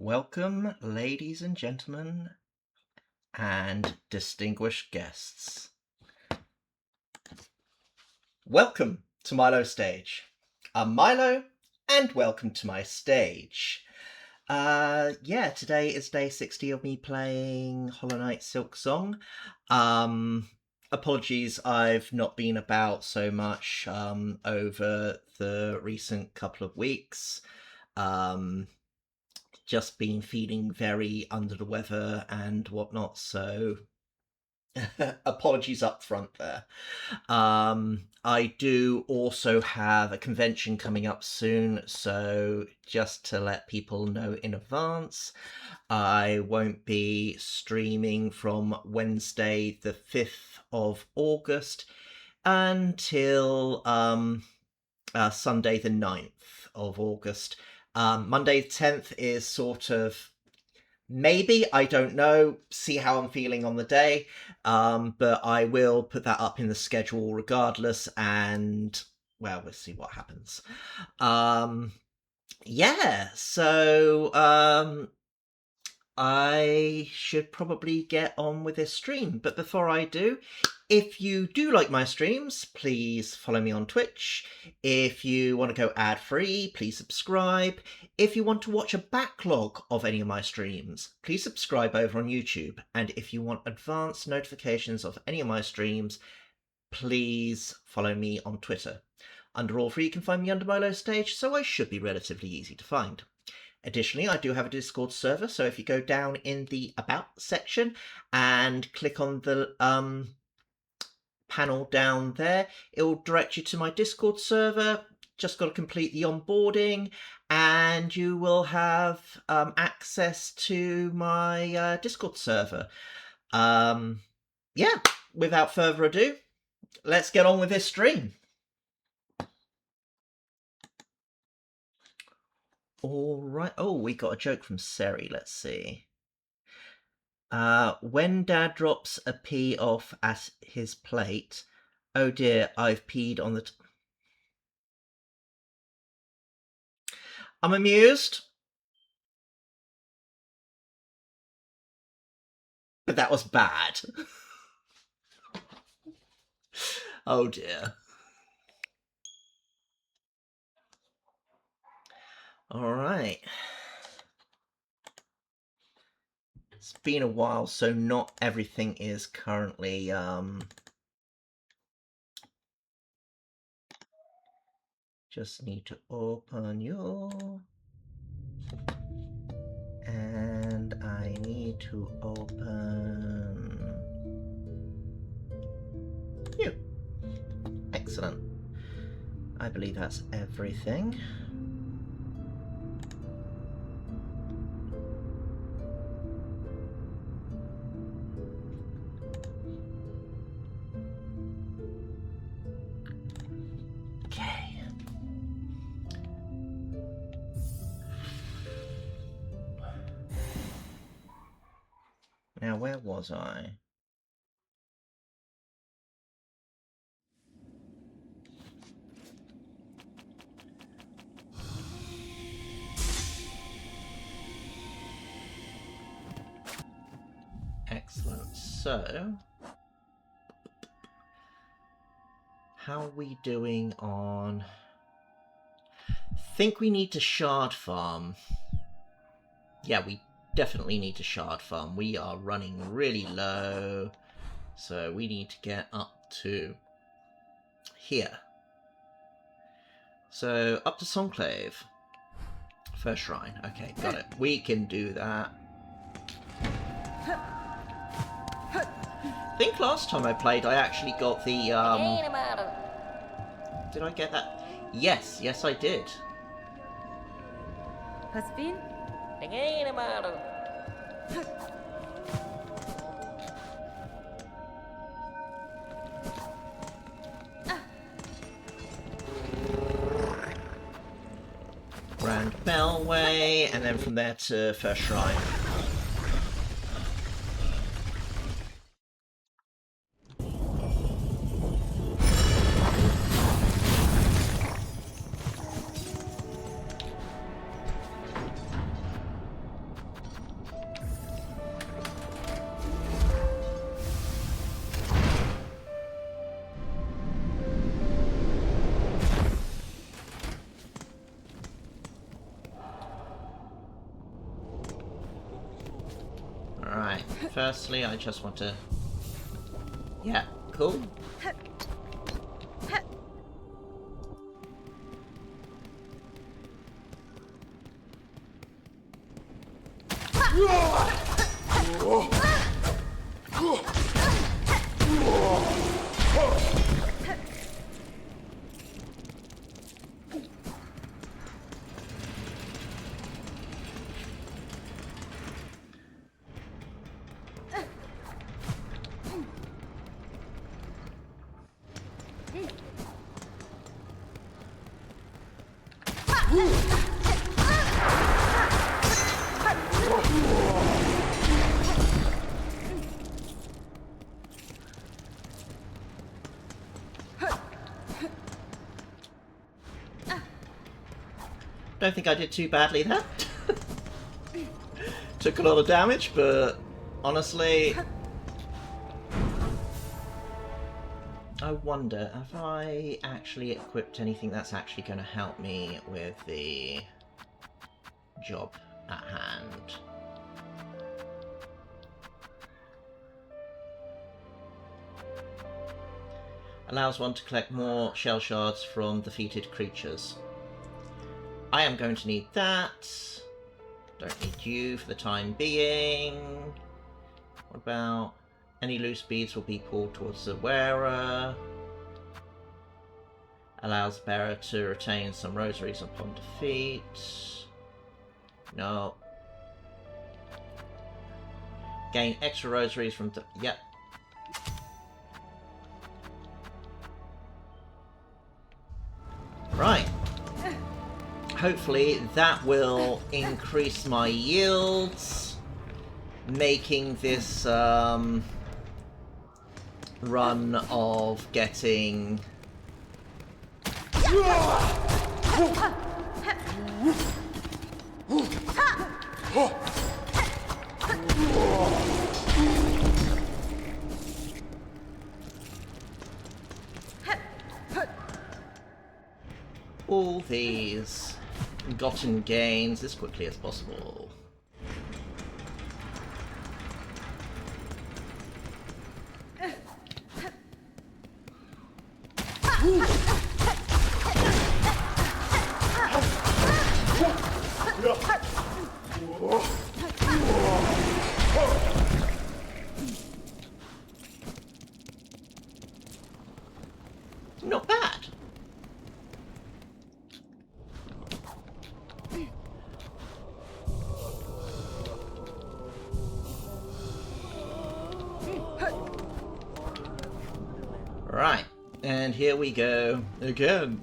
Welcome, ladies and gentlemen, and distinguished guests. Welcome to Milo's stage. I'm Milo, and welcome to my stage. Today is day 60 of me playing Hollow Knight Silksong. Apologies, I've not been about so much over the recent couple of weeks. Just been feeling very under the weather and whatnot, so apologies up front there. I do also have a convention coming up soon, so just to let people know in advance, I won't be streaming from Wednesday the 5th of August until Sunday the 9th of August. Monday the 10th is sort of maybe, I don't know, see how I'm feeling on the day, but I will put that up in the schedule regardless, and, well, we'll see what happens. I should probably get on with this stream, but before I do, if you do like my streams, please follow me on Twitch. If you want to go ad-free, please subscribe. If you want to watch a backlog of any of my streams, please subscribe over on YouTube. And if you want advanced notifications of any of my streams, please follow me on Twitter. Under all three, you can find me under Milo Stage, so I should be relatively easy to find. Additionally, I do have a Discord server, so if you go down in the About section and click on the panel down there, it will direct you to my Discord server. Just got to complete the onboarding and you will have access to my Discord server. Without further ado, let's get on with this stream. All right. Oh, we got a joke from Seri. Let's see. When Dad drops a pee off at his plate, oh dear, I've peed on the... I'm amused. But that was bad. Oh dear. All right. It's been a while, so not everything is currently just need to open you, and I need to open you. Excellent. I believe that's everything. Okay. Now, where was I? Excellent. So, how are we doing on... think we need to shard farm. Yeah, we definitely need to shard farm. We are running really low, so we need to get up to here. So, up to Songclave. First shrine. Okay, got it. We can do that. I think last time I played, I actually got the, did I get that? Yes, I did. Hasbin? Grand Bellway, and then from there to First Shrine. Right, firstly, I just want to... Yeah, cool. Don't think I did too badly there. Took a lot of damage, but honestly... I wonder, have I actually equipped anything that's actually going to help me with the job at hand? Allows one to collect more shell shards from defeated creatures. I am going to need that. Don't need you for the time being. What about... Any loose beads will be pulled towards the wearer. Allows bearer to retain some rosaries upon defeat. No. Gain extra rosaries from... Yep. Right. Hopefully that will increase my yields, making this run of getting... all these gotten gains as quickly as possible. Not bad. Right, and here we go again.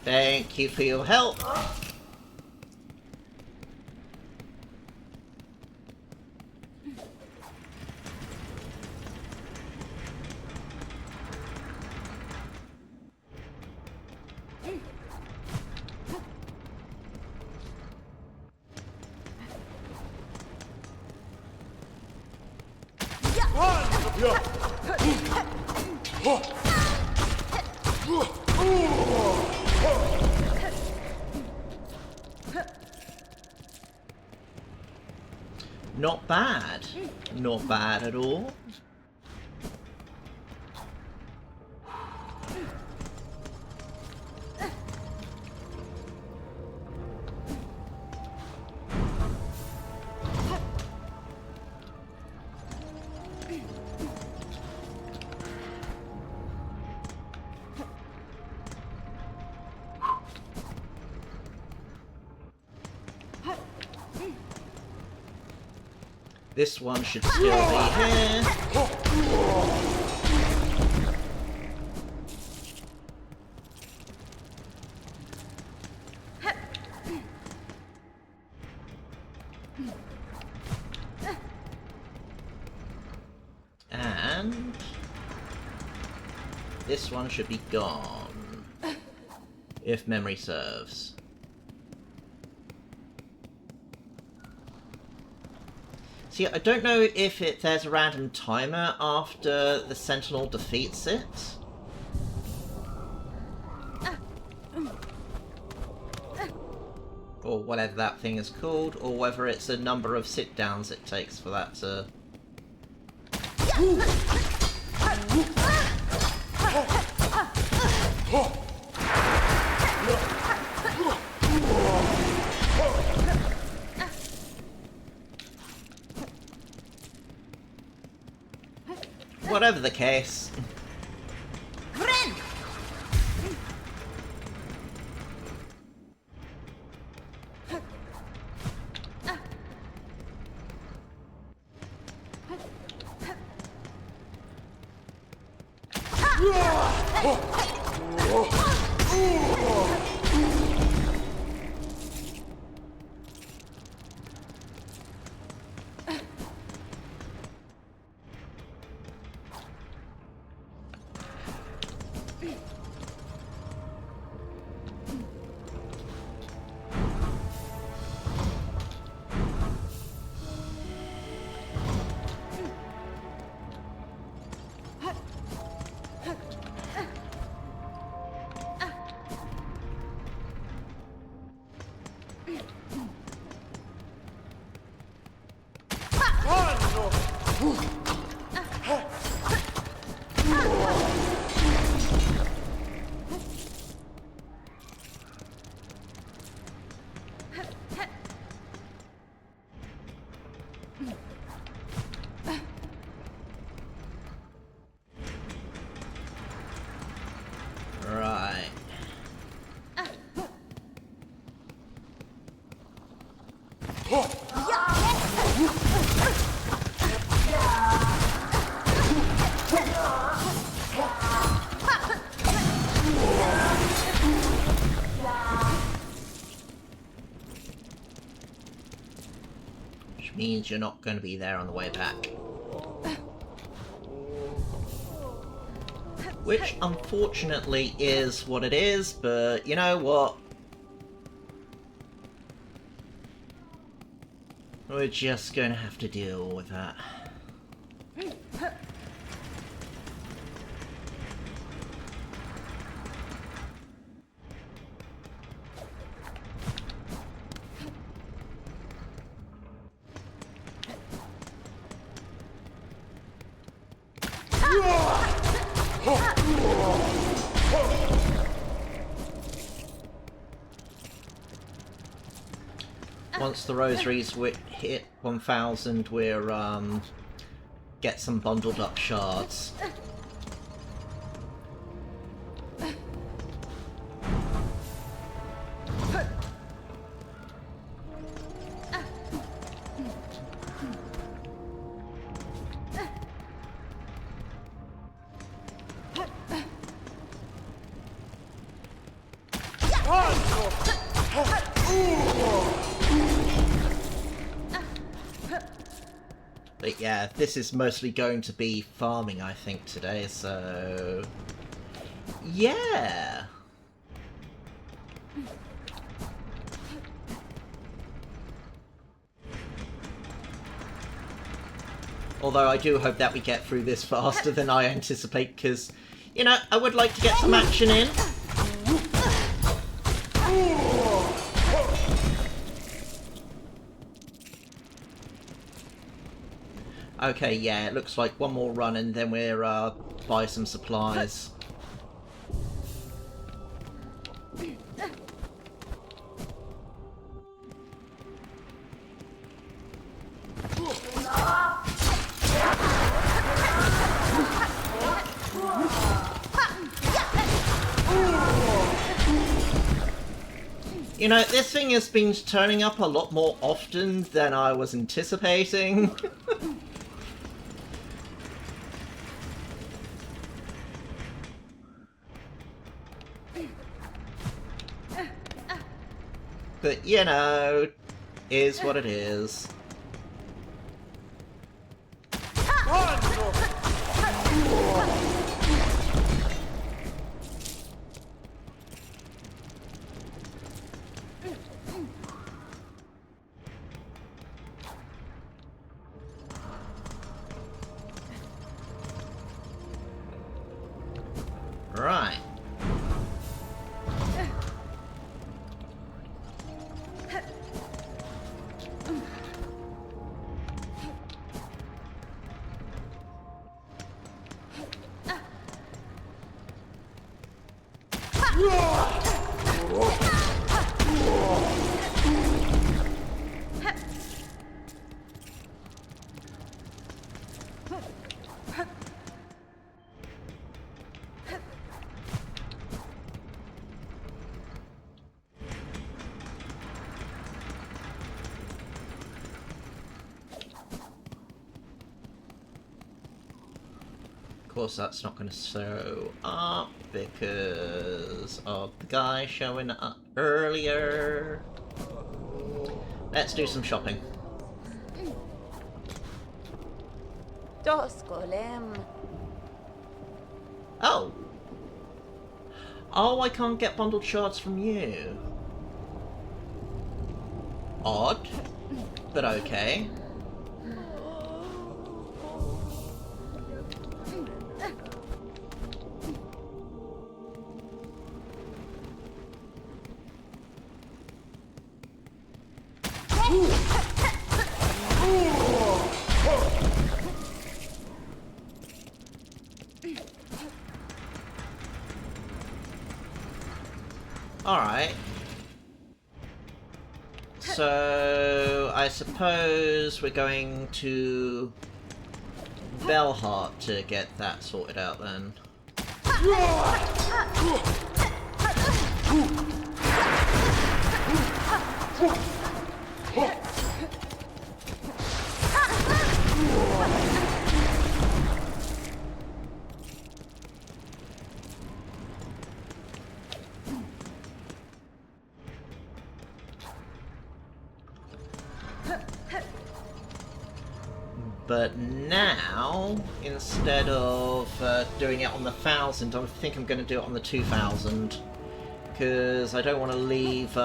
Thank you for your help. Not bad. Not bad at all. This one should still be here. And this one should be gone, if memory serves. See, I don't know if there's a random timer after the Sentinel defeats it. Or whatever that thing is called, or whether it's a number of sit-downs it takes for that to... Whatever the case. Right. Which means you're not going to be there on the way back. Which, unfortunately, is what it is, but you know what? We're just going to have to deal with that. Once the rosaries hit 1,000, we're get some bundled up shards. But yeah, this is mostly going to be farming, I think, today, so... yeah! Although I do hope that we get through this faster than I anticipate, because, you know, I would like to get some action in. Okay, yeah, it looks like one more run and then we're buy some supplies. You know, this thing has been turning up a lot more often than I was anticipating. But, you know, is what it is. Right. Of course, that's not going to show up because of the guy showing up earlier. Let's do some shopping. Oh! Oh, I can't get bundled shards from you. Odd, but okay. Alright. So, I suppose we're going to Belheart to get that sorted out then. But now, instead of doing it on the 1000, I think I'm going to do it on the 2000. Because I don't want to leave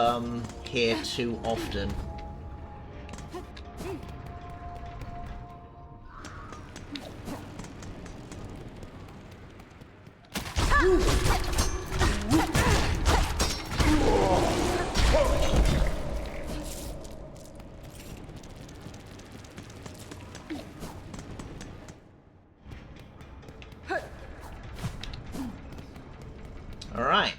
here too often. Alright.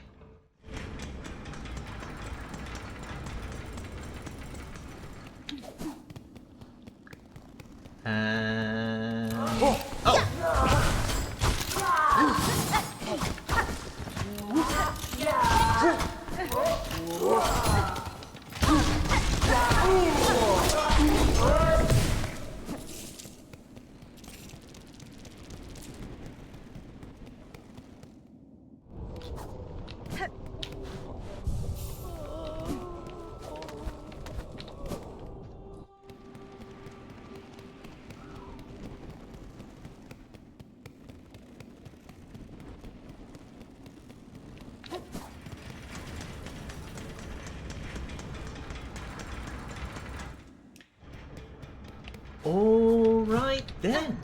And... oh! All right then.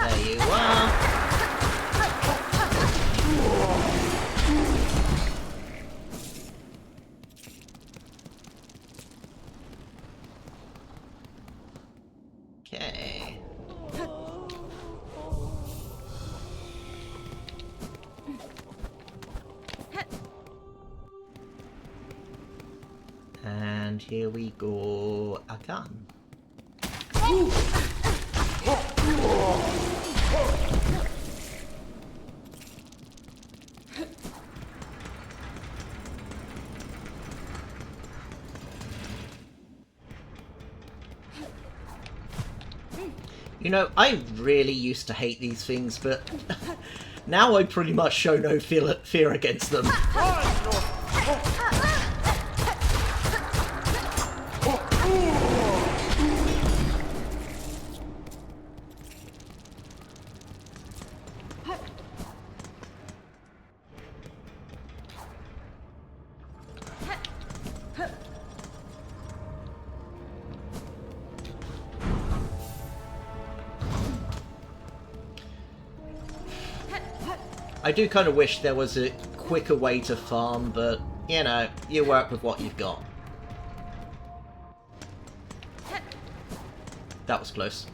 There you are. And here we go again. You know, I really used to hate these things, but now I pretty much show no fear against them. I do kind of wish there was a quicker way to farm, but, you know, you work with what you've got. That was close.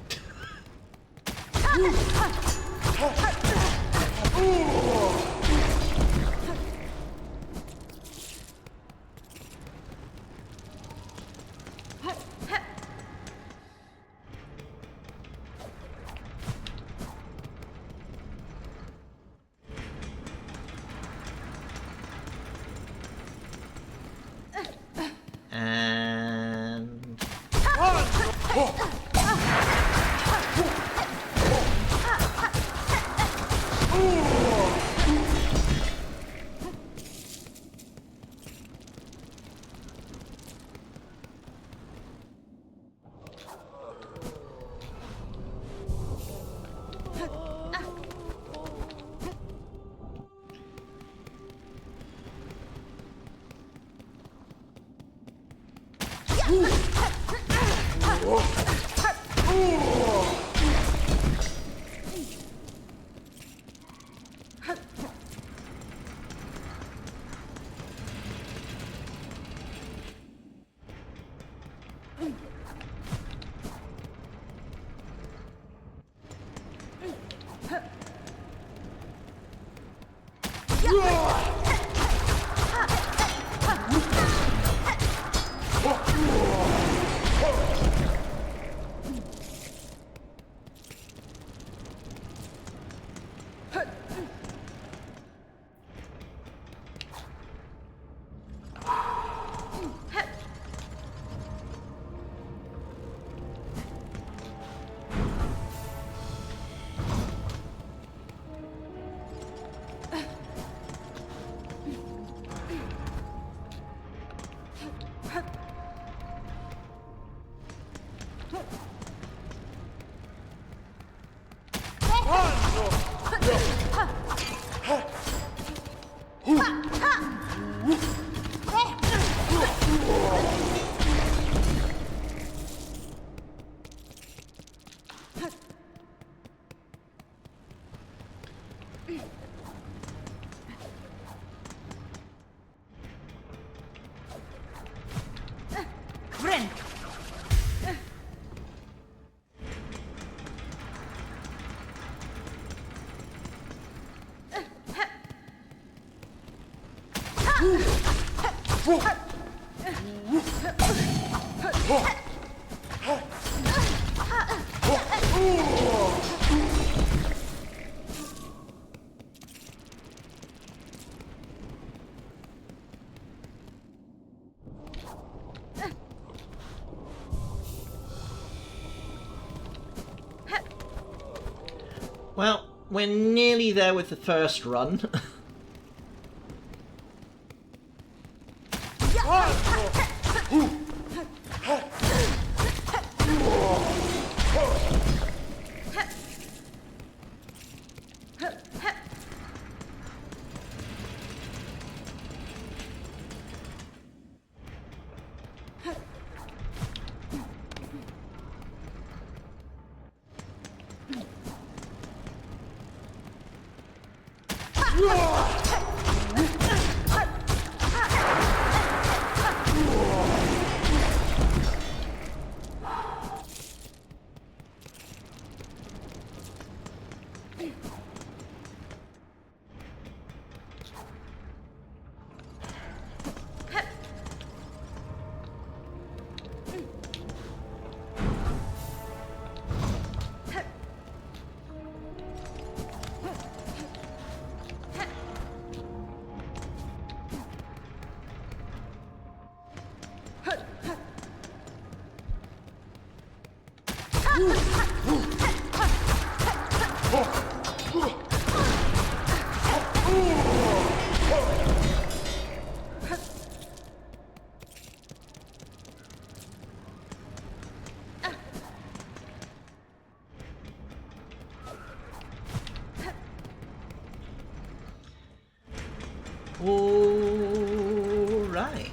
And... Well, we're nearly there with the first run. All right.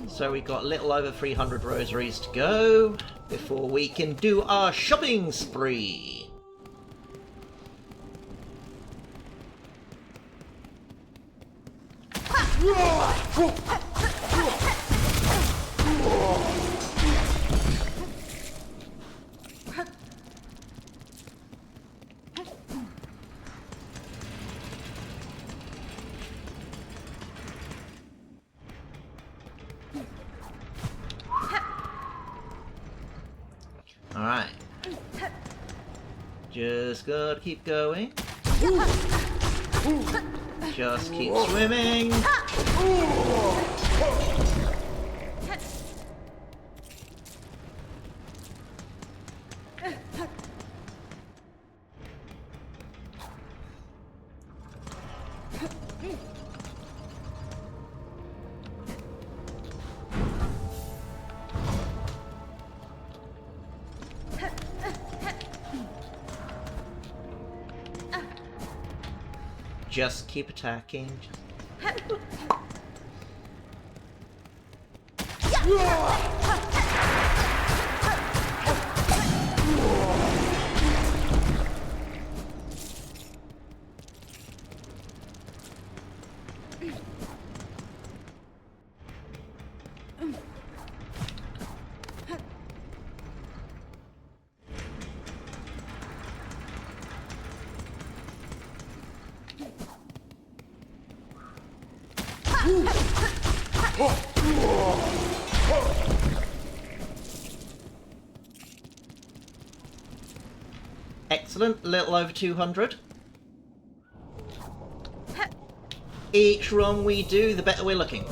So we got a little over 300 rosaries to go before we can do our shopping spree. Alright. Just gotta keep going. Just keep swimming. Just keep attacking. Excellent, a little over 200. Each run we do, the better we're looking.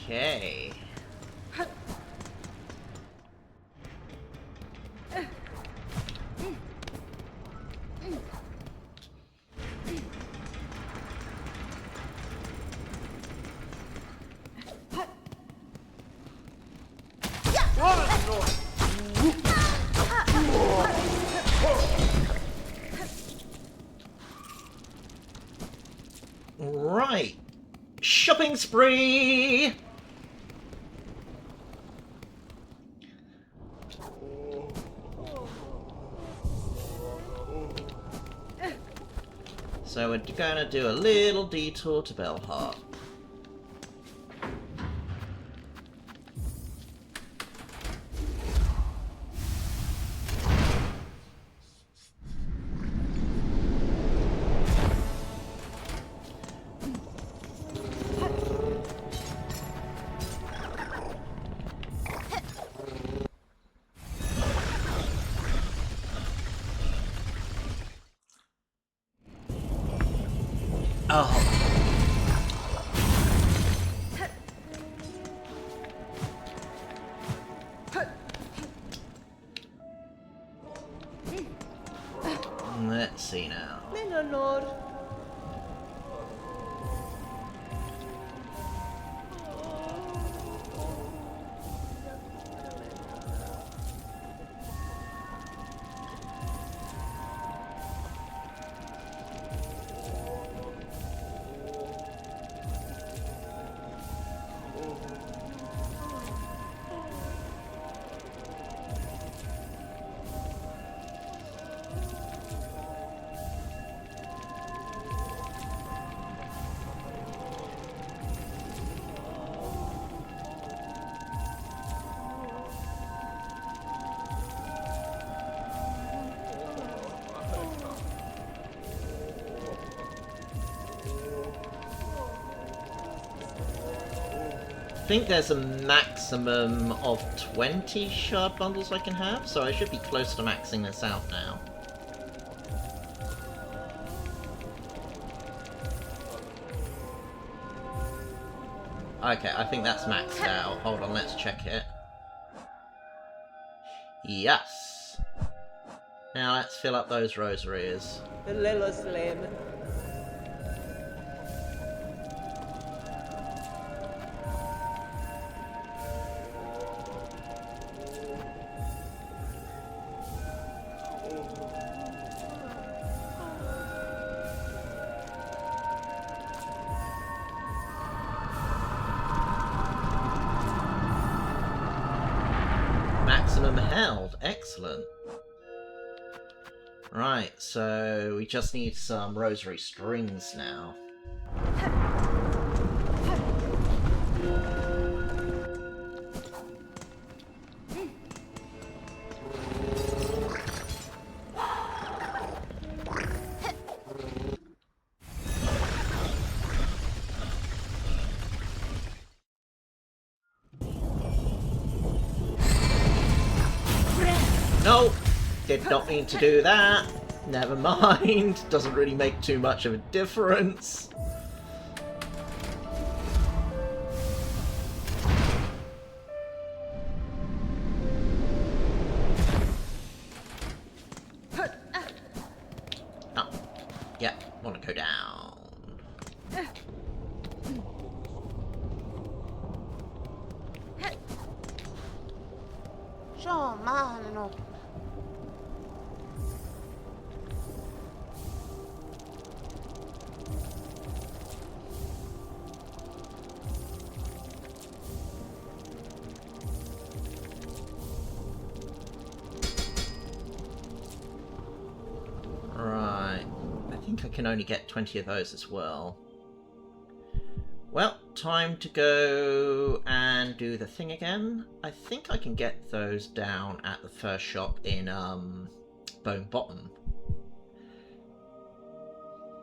Okay. Right. Shopping spree! So we're gonna do a little detour to Bellheart. Oh. Let's see now. I think there's a maximum of 20 shard bundles I can have, so I should be close to maxing this out now. Okay, I think that's maxed out. Hold on, let's check it. Yes. Now let's fill up those rosaries. Maximum held. Excellent. Right, so we just need some rosary strings now. No! Did not mean to do that. Never mind. Doesn't really make too much of a difference. Oh. Yeah, want to go down. Right. I think I can only get 20 of those as well. Well, time to go and do the thing again. I think I can get those down at the first shop in Bone Bottom.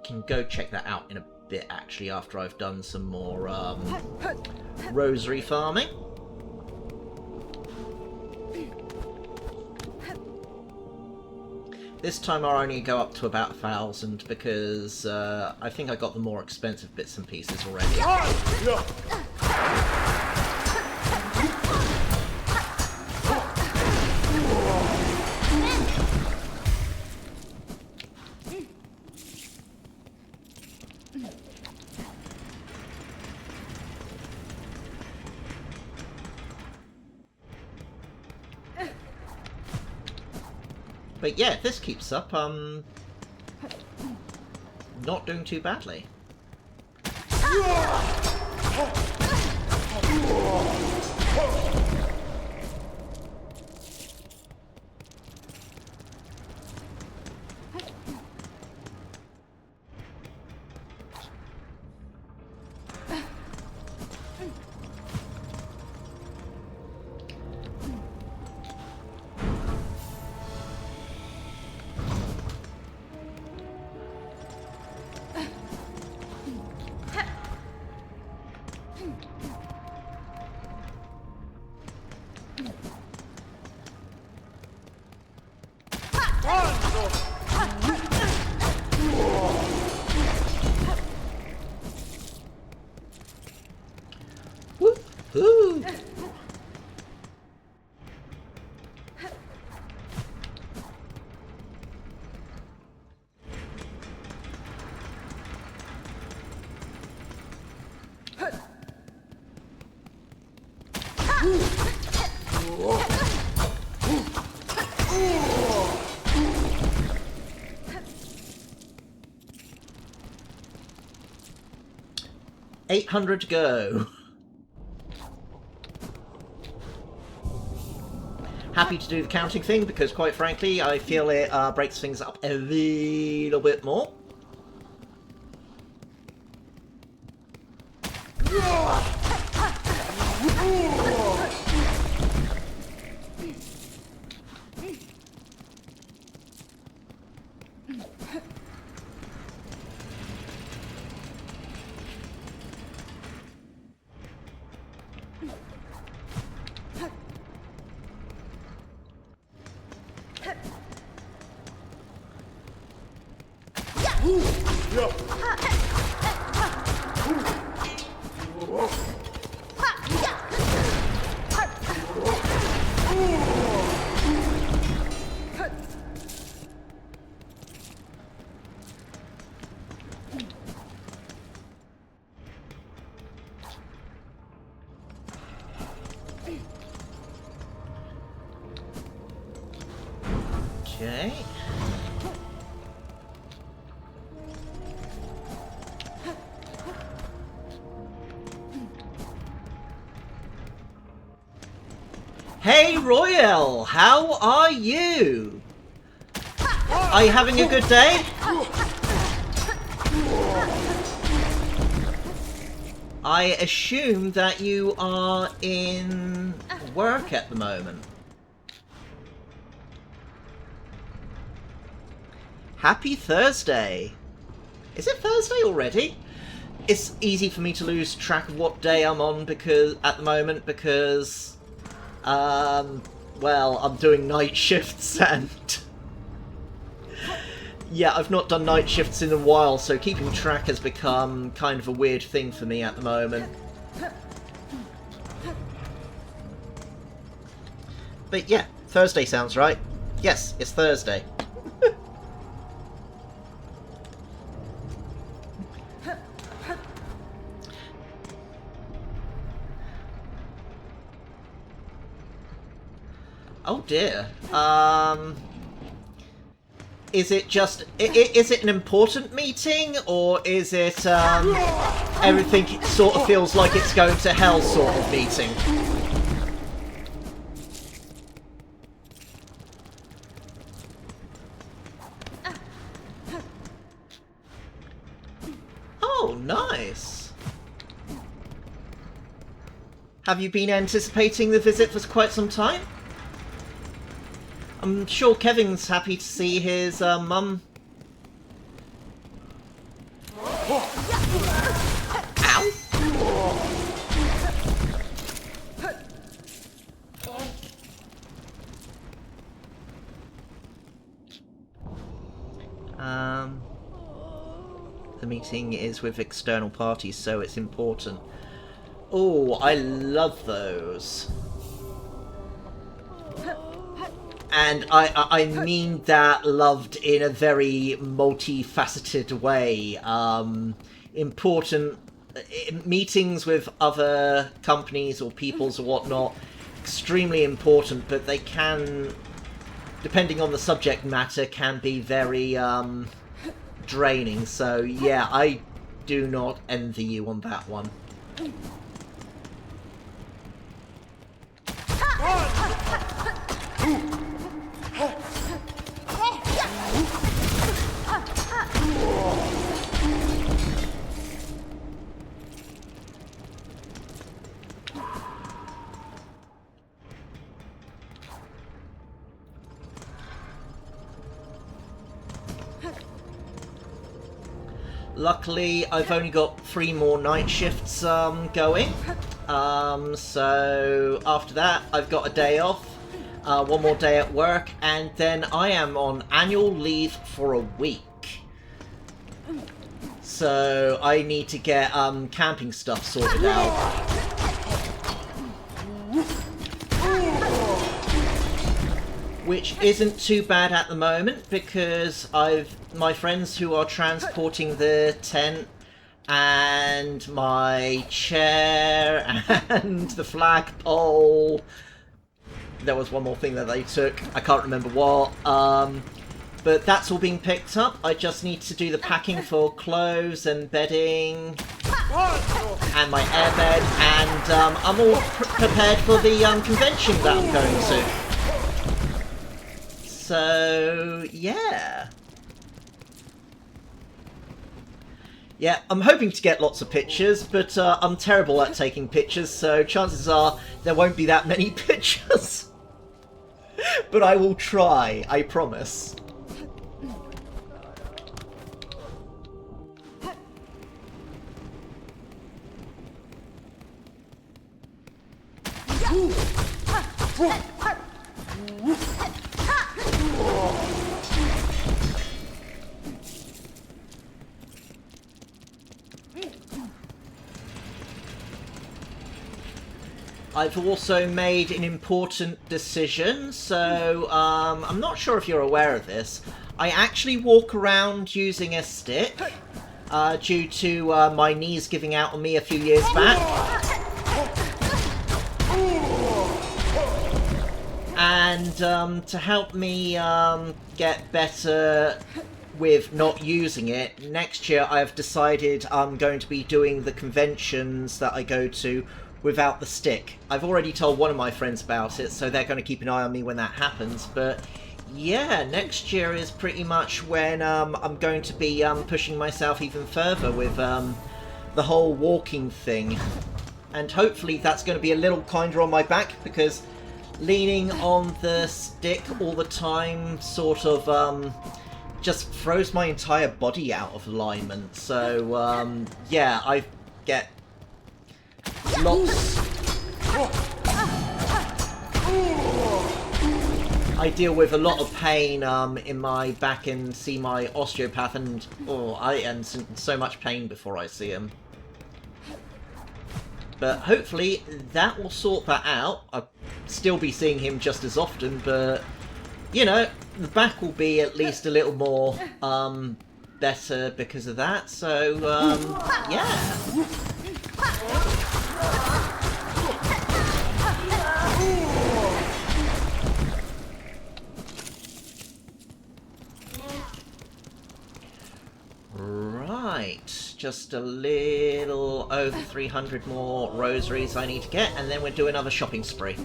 Can go check that out in a bit actually after I've done some more rosary farming. This time I'll only go up to about 1,000 because I think I got the more expensive bits and pieces already. But yeah, if this keeps up, not doing too badly. $800 to go. Happy to do the counting thing because, quite frankly, I feel it breaks things up a little bit more. Okay. Hey Royale, how are you? Are you having a good day? I assume that you are in work at the moment. Happy Thursday! Is it Thursday already? It's easy for me to lose track of what day I'm on because at the moment because well, I'm doing night shifts and yeah, I've not done night shifts in a while, so keeping track has become kind of a weird thing for me at the moment. But yeah, Thursday sounds right. Yes, it's Thursday. Oh dear. Is it just... is it an important meeting, or is it, everything sort of feels like it's going to hell sort of meeting? Oh, nice. Have you been anticipating the visit for quite some time? I'm sure Kevin's happy to see his mum. Ow! The meeting is with external parties, so it's important. Oh, I love those. And I mean that loved in a very multifaceted way. Important meetings with other companies or peoples or whatnot, extremely important, but they can, depending on the subject matter, can be very draining. So yeah, I do not envy you on that one. Luckily, I've only got 3 more night shifts going. So after that, I've got a day off, 1 more day at work, and then I am on annual leave for a week. So I need to get camping stuff sorted out. Which isn't too bad at the moment because my friends who are transporting the tent and my chair and the flagpole there was one more thing that they took. I can't remember what. But that's all being picked up. I just need to do the packing for clothes and bedding and my airbed, and I'm all prepared for the convention that I'm going to. So, yeah. Yeah, I'm hoping to get lots of pictures, but I'm terrible at taking pictures, so chances are there won't be that many pictures. But I will try, I promise. I've also made an important decision, so I'm not sure if you're aware of this. I actually walk around using a stick due to my knees giving out on me a few years back. And to help me get better with not using it, next year I've decided I'm going to be doing the conventions that I go to without the stick. I've already told one of my friends about it, so they're going to keep an eye on me when that happens. But yeah, next year is pretty much when I'm going to be pushing myself even further with the whole walking thing. And hopefully that's going to be a little kinder on my back, because leaning on the stick all the time sort of just throws my entire body out of alignment. So yeah, I get lots. I deal with a lot of pain in my back and see my osteopath, and I am in so much pain before I see him. But hopefully that will sort that out. I'll still be seeing him just as often, but you know, the back will be at least a little more better because of that. So yeah. Right, just a little over 300 more rosaries I need to get, and then we'll do another shopping spree.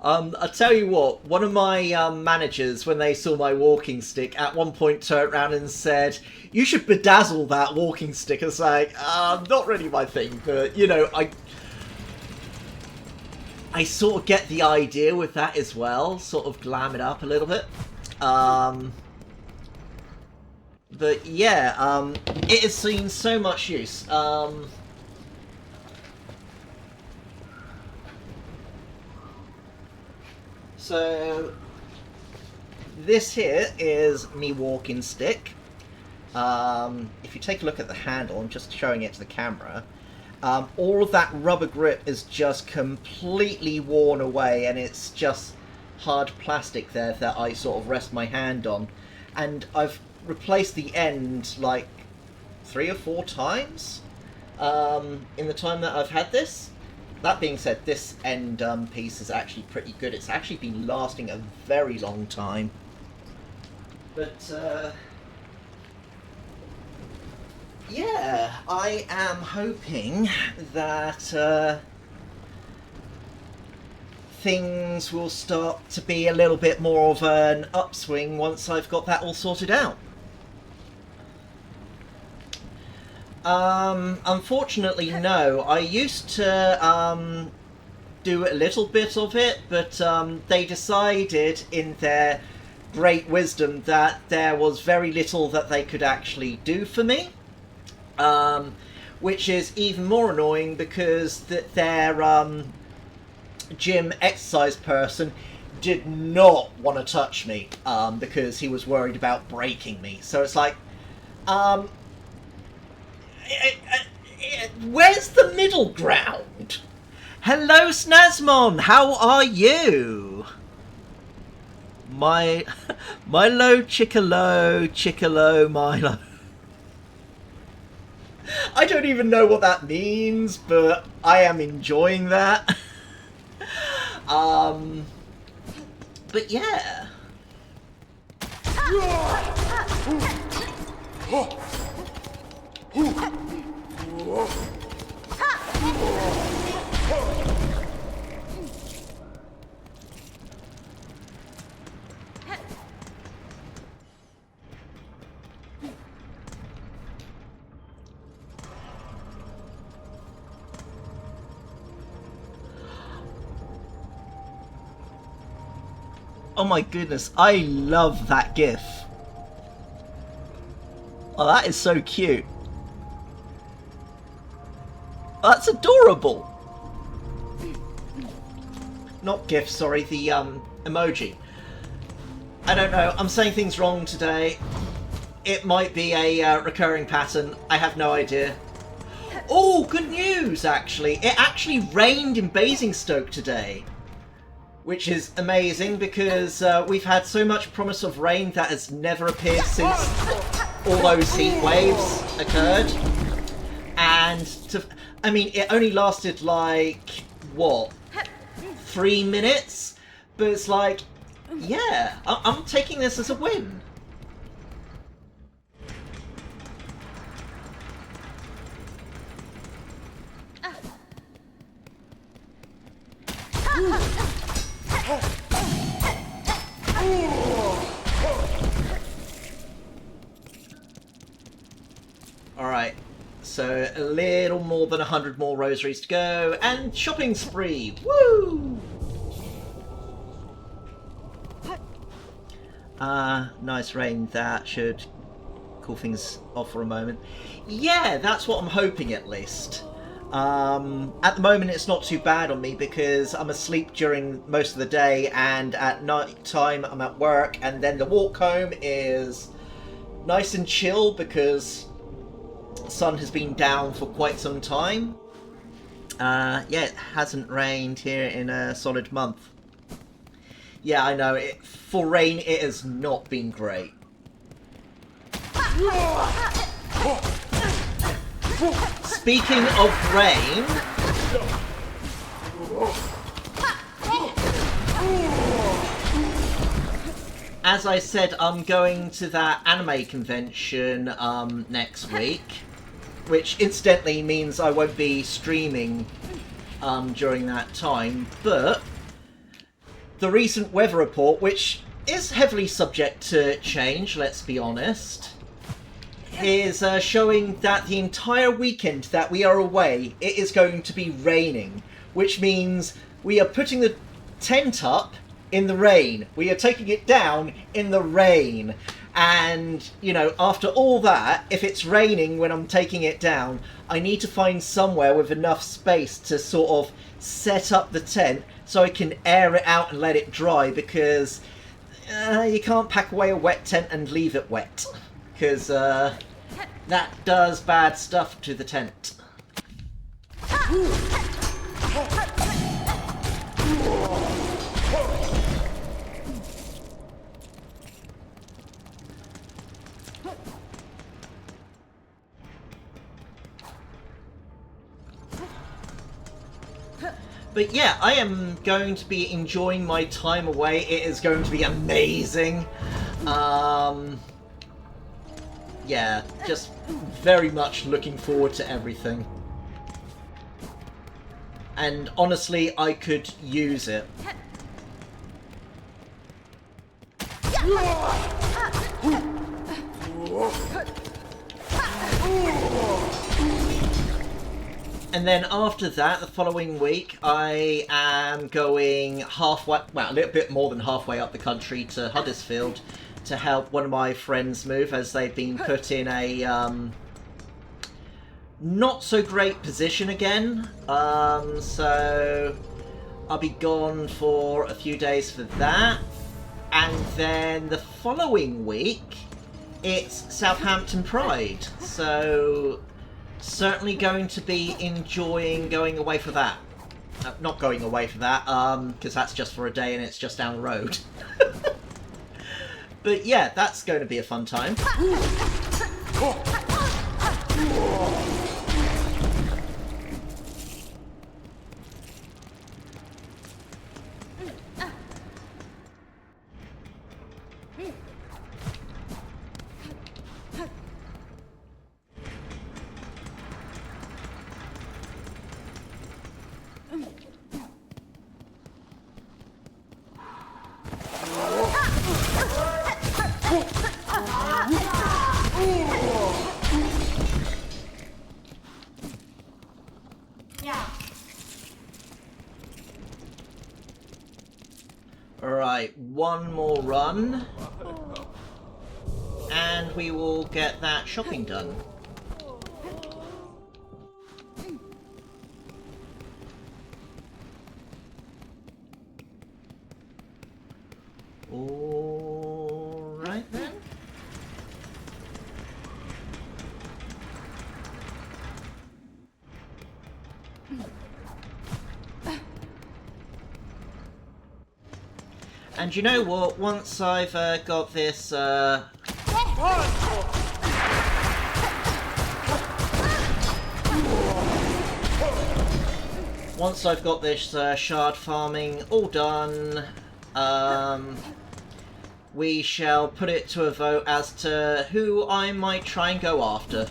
I'll tell you what, one of my managers, when they saw my walking stick, at one point turned around and said, "You should bedazzle that walking stick." It's like, not really my thing, but, you know, I sort of get the idea with that as well, sort of glam it up a little bit. But yeah, it has seen so much use. So this here is me walking stick. If you take a look at the handle, I'm just showing it to the camera. All of that rubber grip is just completely worn away, and it's just hard plastic there that I sort of rest my hand on. And I've replaced the end like 3 or 4 times in the time that I've had this. That being said, this end piece is actually pretty good. It's actually been lasting a very long time. But yeah, I am hoping that things will start to be a little bit more of an upswing once I've got that all sorted out. Unfortunately, no. I used to do a little bit of it, but they decided in their great wisdom that there was very little that they could actually do for me. Which is even more annoying because their gym exercise person did not want to touch me because he was worried about breaking me. So it's like, where's the middle ground? Hello, Snazmon, how are you? Milo, Chicolo, Milo. I don't even know what that means, but I am enjoying that. But yeah. Oh my goodness, I love that GIF. Oh, that is so cute. That's adorable. Not GIF, sorry, the emoji. I don't know, I'm saying things wrong today. It might be a recurring pattern, I have no idea. Oh, good news, actually. It actually rained in Basingstoke today. Which is amazing because we've had so much promise of rain that has never appeared since all those heat waves occurred. And, I mean, it only lasted like, what, 3 minutes? But it's like, yeah, I'm taking this as a win. Alright, so a little more than 100 more rosaries to go, and shopping spree! Woo! Nice rain, that should cool things off for a moment. Yeah, that's what I'm hoping at least. At the moment it's not too bad on me because I'm asleep during most of the day, and at night time I'm at work, and then the walk home is nice and chill because the sun has been down for quite some time. Yeah, it hasn't rained here in a solid month. Yeah, I know, for rain it has not been great. Speaking of rain, as I said, I'm going to that anime convention next week, which incidentally means I won't be streaming during that time, but the recent weather report, which is heavily subject to change, let's be honest, is showing that the entire weekend that we are away, it is going to be raining, which means we are putting the tent up in the rain. We are taking it down in the rain. And, you know, after all that, if it's raining when I'm taking it down, I need to find somewhere with enough space to sort of set up the tent so I can air it out and let it dry, because you can't pack away a wet tent and leave it wet, because that does bad stuff to the tent. But yeah, I am going to be enjoying my time away. It is going to be amazing. Yeah, just very much looking forward to everything. And honestly, I could use it. And then after that, the following week, I am going halfway, well, a little bit more than halfway up the country to Huddersfield to help one of my friends move, as they've been put in a not so great position again. So I'll be gone for a few days for that. And then the following week, it's Southampton Pride. So certainly going to be enjoying going away for that. Not going away for that, because that's just for a day and it's just down the road. But yeah, that's going to be a fun time. Alright, one more run. And we will get that shopping done. Alright then. And you know what? Once I've got this, once I've got this shard farming all done, we shall put it to a vote as to who I might try and go after.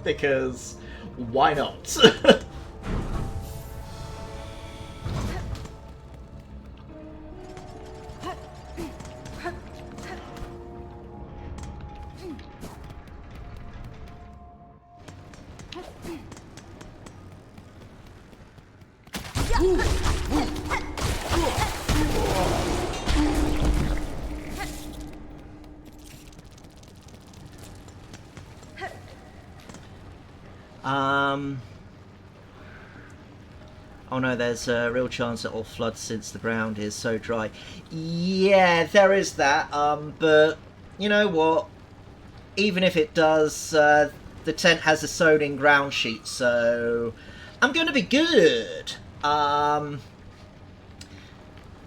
Because why not? Oh no, there's a real chance it'll flood since the ground is so dry. Yeah, there is that, but you know what? Even if it does, the tent has a sewn-in ground sheet, so I'm going to be good.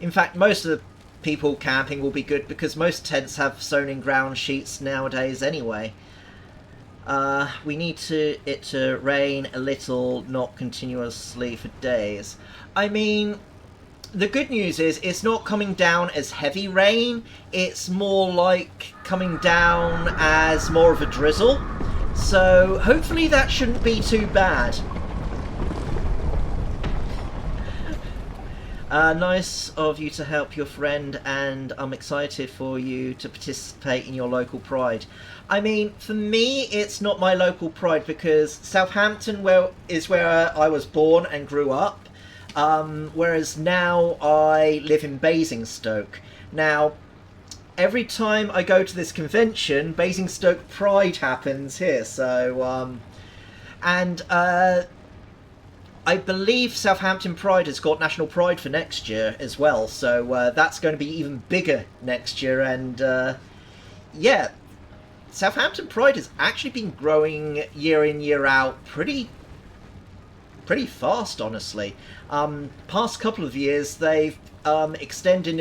In fact, most of the people camping will be good because most tents have sewn-in ground sheets nowadays anyway. We need it to rain a little, not continuously for days. I mean, the good news is it's not coming down as heavy rain. It's more like coming down as more of a drizzle. So hopefully that shouldn't be too bad. Nice of you to help your friend, and I'm excited for you to participate in your local pride. I mean, for me, it's not my local pride because Southampton is where I was born and grew up, whereas now I live in Basingstoke. Now, every time I go to this convention, Basingstoke Pride happens here, so, I believe Southampton Pride has got National Pride for next year as well, so that's going to be even bigger next year, and yeah, Southampton Pride has actually been growing year in, year out pretty fast, honestly. Past couple of years, they've extended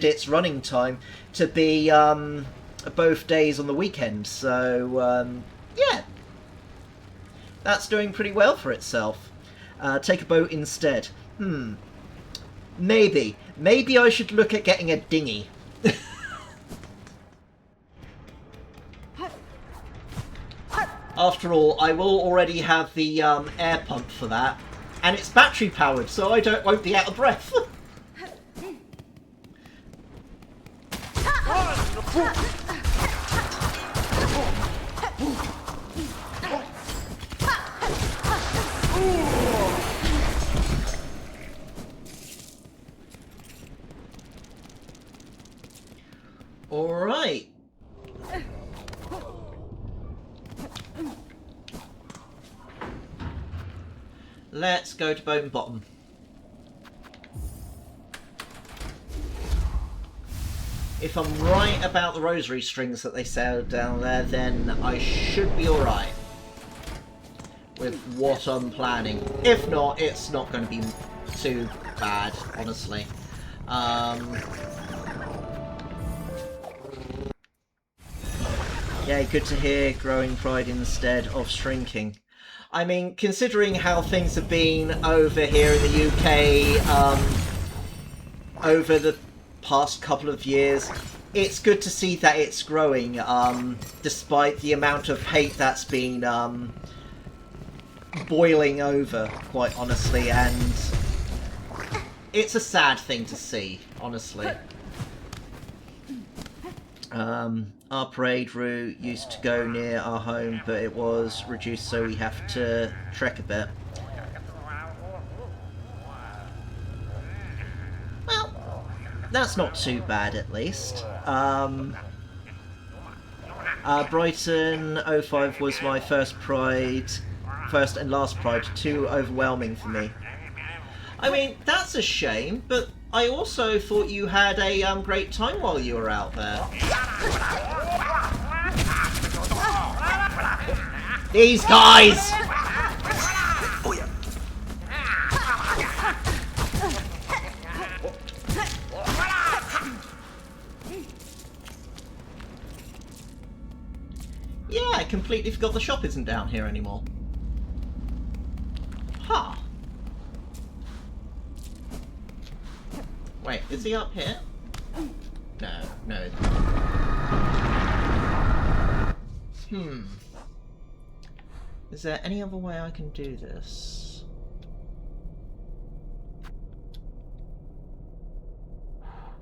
its running time to be both days on the weekend, so yeah, that's doing pretty well for itself. Take a boat instead. Maybe I should look at getting a dinghy. After all, I will already have the air pump for that, and it's battery powered, so I won't be out of breath. Alright. Let's go to Bone Bottom. If I'm right about the rosary strings that they sell down there, then I should be alright with what I'm planning. If not, it's not going to be too bad, honestly. Yeah, good to hear growing pride instead of shrinking. I mean, considering how things have been over here in the UK over the past couple of years, it's good to see that it's growing, despite the amount of hate that's been boiling over, quite honestly, and it's a sad thing to see, honestly. Our parade route used to go near our home, but it was reduced, so we have to trek a bit. Well, that's not too bad, at least. Brighton 05 was my first and last pride, too overwhelming for me. I mean, that's a shame, but I also thought you had a great time while you were out there. These guys! Oh, yeah. Yeah, I completely forgot the shop isn't down here anymore. Huh. Wait, is he up here? No. Is there any other way I can do this?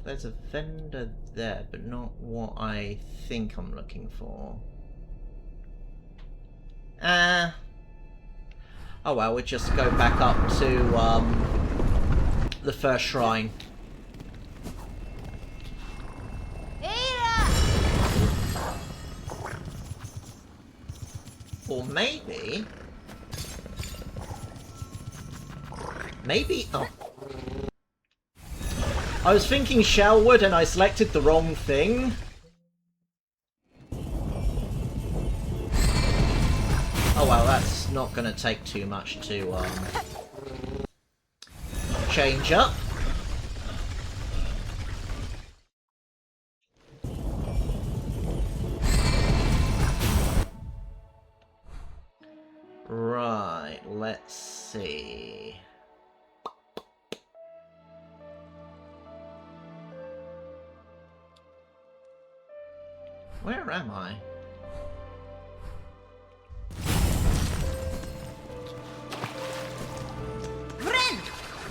There's a vendor there, but not what I think I'm looking for. Oh well, we'll just go back up to the first shrine. Or maybe... oh. I was thinking Shellwood and I selected the wrong thing. Oh well, that's not going to take too much to change up. Right, let's see. Where am I?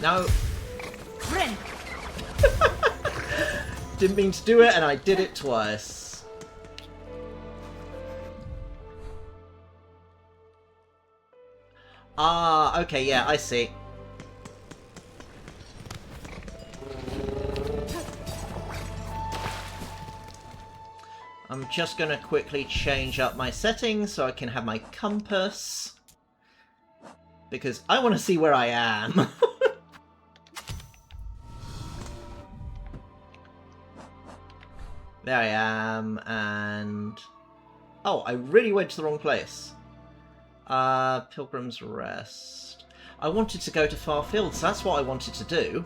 No. Didn't mean to do it, and I did it twice. Ah, okay, yeah, I see. I'm just gonna quickly change up my settings so I can have my compass. Because I want to see where I am. There I am, and... oh, I really went to the wrong place. Pilgrim's Rest. I wanted to go to Far Fields, that's what I wanted to do.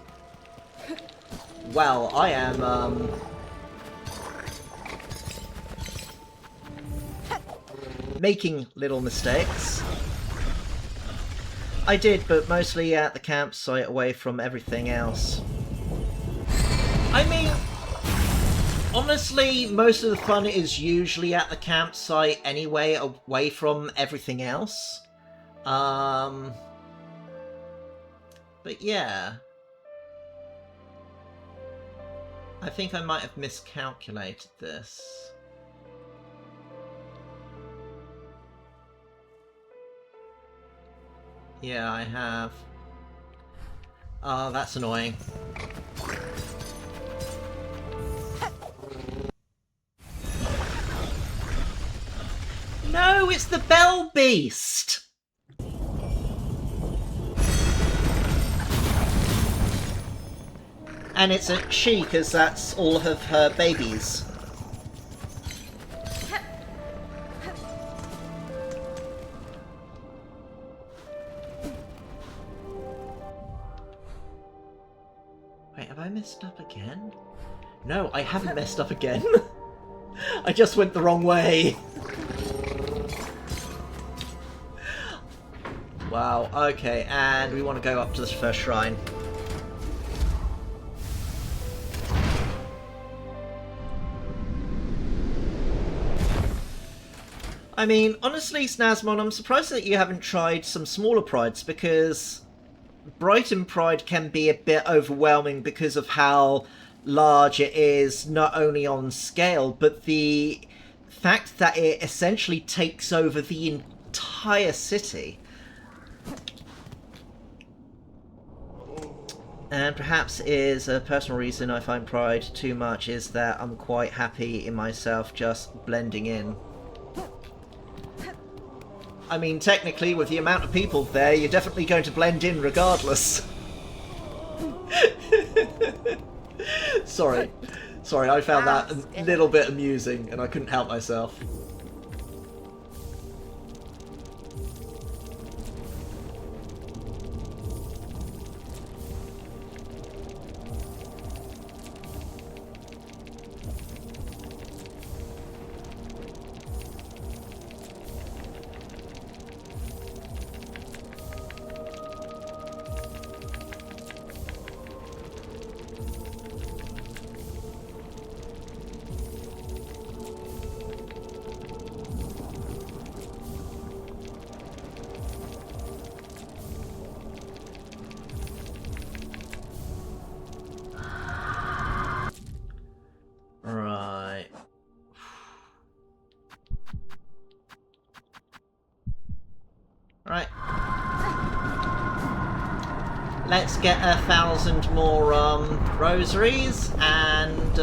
Well, I am, making little mistakes. I did, but mostly at the campsite away from everything else. I mean... honestly, most of the fun is usually at the campsite anyway, away from everything else. But yeah. I think I might have miscalculated this. Yeah, I have. Oh, that's annoying. No, it's the Bell Beast! And it's a she, because that's all of her babies. Wait, have I messed up again? No, I haven't messed up again. I just went the wrong way. Wow, okay, and we want to go up to this first shrine. I mean, honestly, Snazmon, I'm surprised that you haven't tried some smaller prides, because Brighton Pride can be a bit overwhelming because of how large it is, not only on scale, but the fact that it essentially takes over the entire city. And perhaps is a personal reason I find Pride too much is that I'm quite happy in myself just blending in. I mean, technically, with the amount of people there, you're definitely going to blend in regardless. Sorry. Sorry, I found that a little bit amusing, and I couldn't help myself. Right. Right. Let's get 1,000 more rosaries and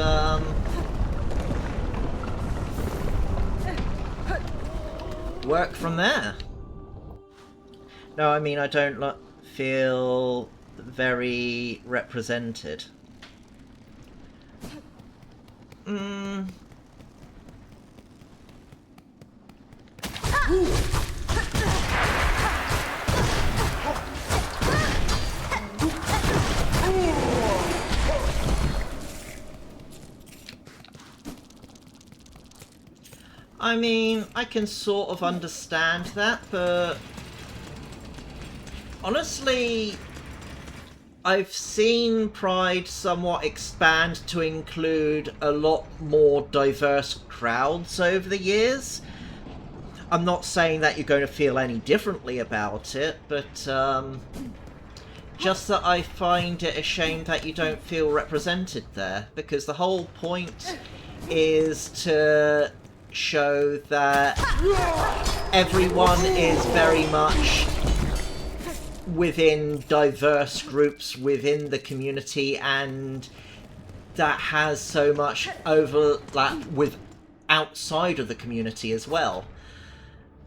work from there. No, I mean, I don't feel very represented. I mean, I can sort of understand that, but honestly, I've seen Pride somewhat expand to include a lot more diverse crowds over the years. I'm not saying that you're going to feel any differently about it, but just that I find it a shame that you don't feel represented there, because the whole point is to show that everyone is very much within diverse groups within the community, and that has so much overlap with outside of the community as well.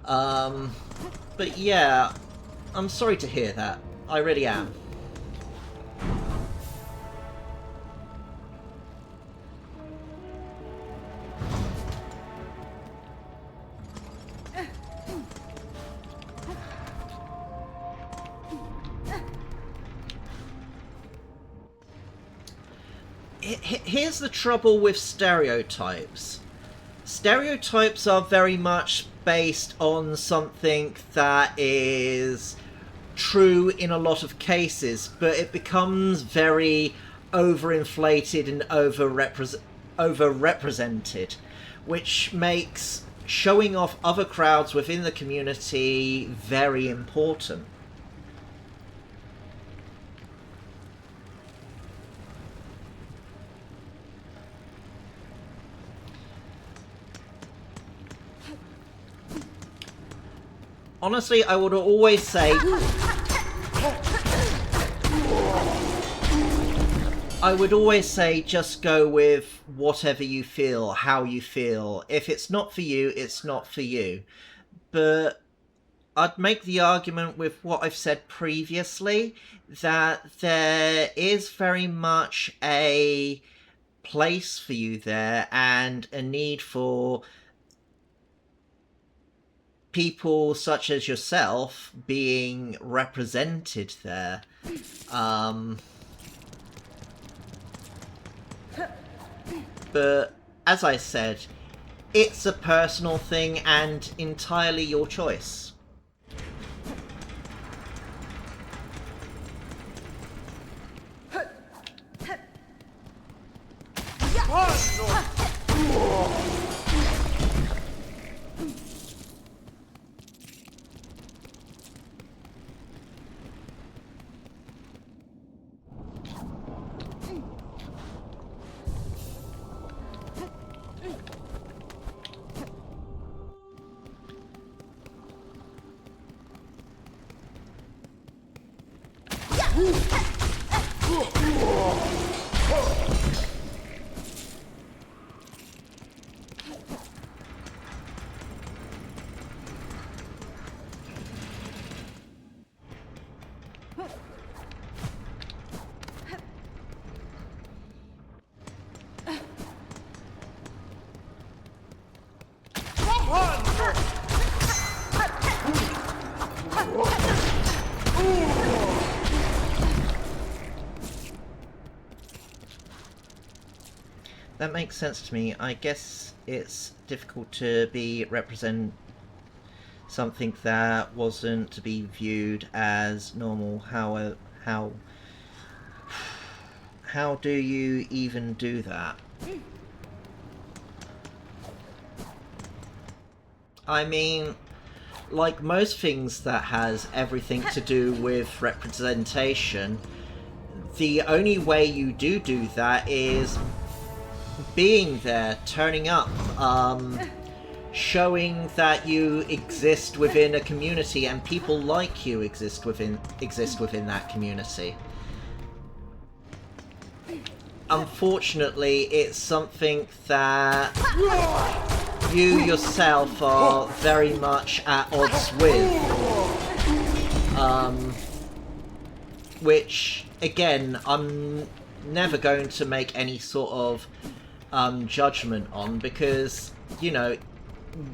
But yeah, I'm sorry to hear that. I really am. Here's the trouble with stereotypes. Stereotypes are very much based on something that is true in a lot of cases, but it becomes very overinflated and overrepresented, which makes showing off other crowds within the community very important. Honestly, I would always say... I would always say just go with whatever you feel, how you feel. If it's not for you, it's not for you. But I'd make the argument with what I've said previously, that there is very much a place for you there and a need for people such as yourself being represented there. But as I said, it's a personal thing and entirely your choice. That makes sense to me. I guess it's difficult to represent something that wasn't to be viewed as normal. How do you even do that? I mean, like most things that has everything to do with representation, the only way you do that is being there, turning up, showing that you exist within a community and people like you exist within that community. Unfortunately, it's something that you yourself are very much at odds with. Which, again, I'm never going to make any sort of judgment on, because, you know,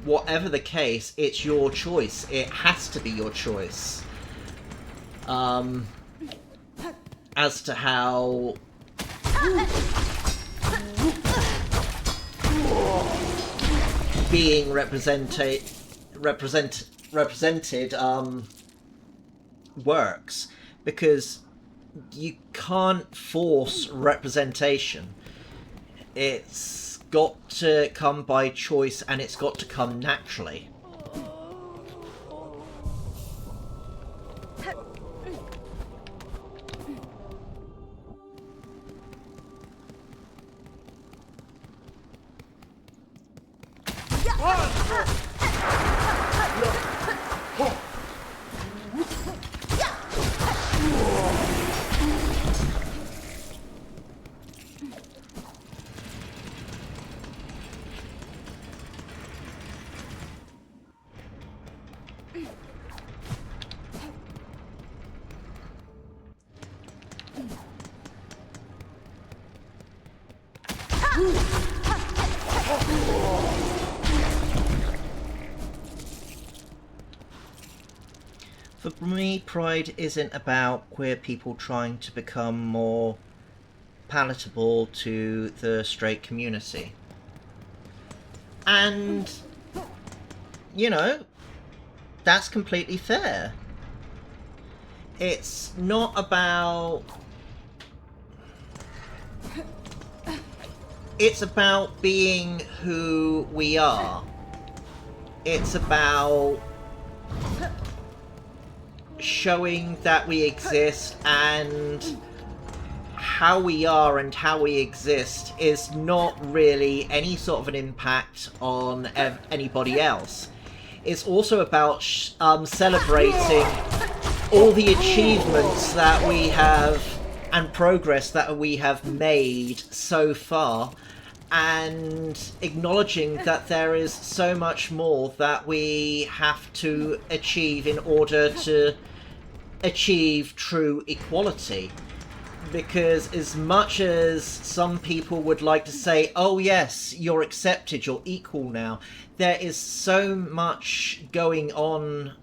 whatever the case, it's your choice. It has to be your choice. As to how being represented works, because you can't force representation. It's got to come by choice, and it's got to come naturally. For me, Pride isn't about queer people trying to become more palatable to the straight community. And, you know, that's completely fair. It's not about... It's about being who we are. It's about showing that we exist, and how we are and how we exist is not really any sort of an impact on anybody else. It's also about celebrating all the achievements that we have and progress that we have made so far, and acknowledging that there is so much more that we have to achieve in order to achieve true equality. Because as much as some people would like to say, oh yes, you're accepted, you're equal now, there is so much going on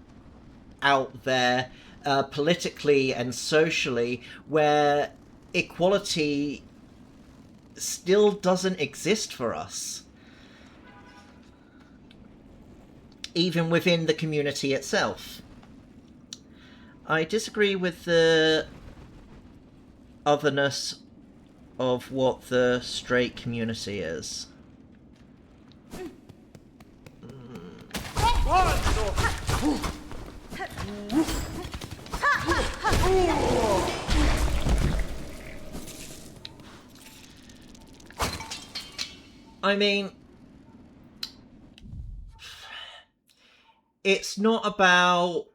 out there, politically and socially, where equality still doesn't exist for us. Even within the community itself. I disagree with the otherness of what the straight community is. I mean, it's not about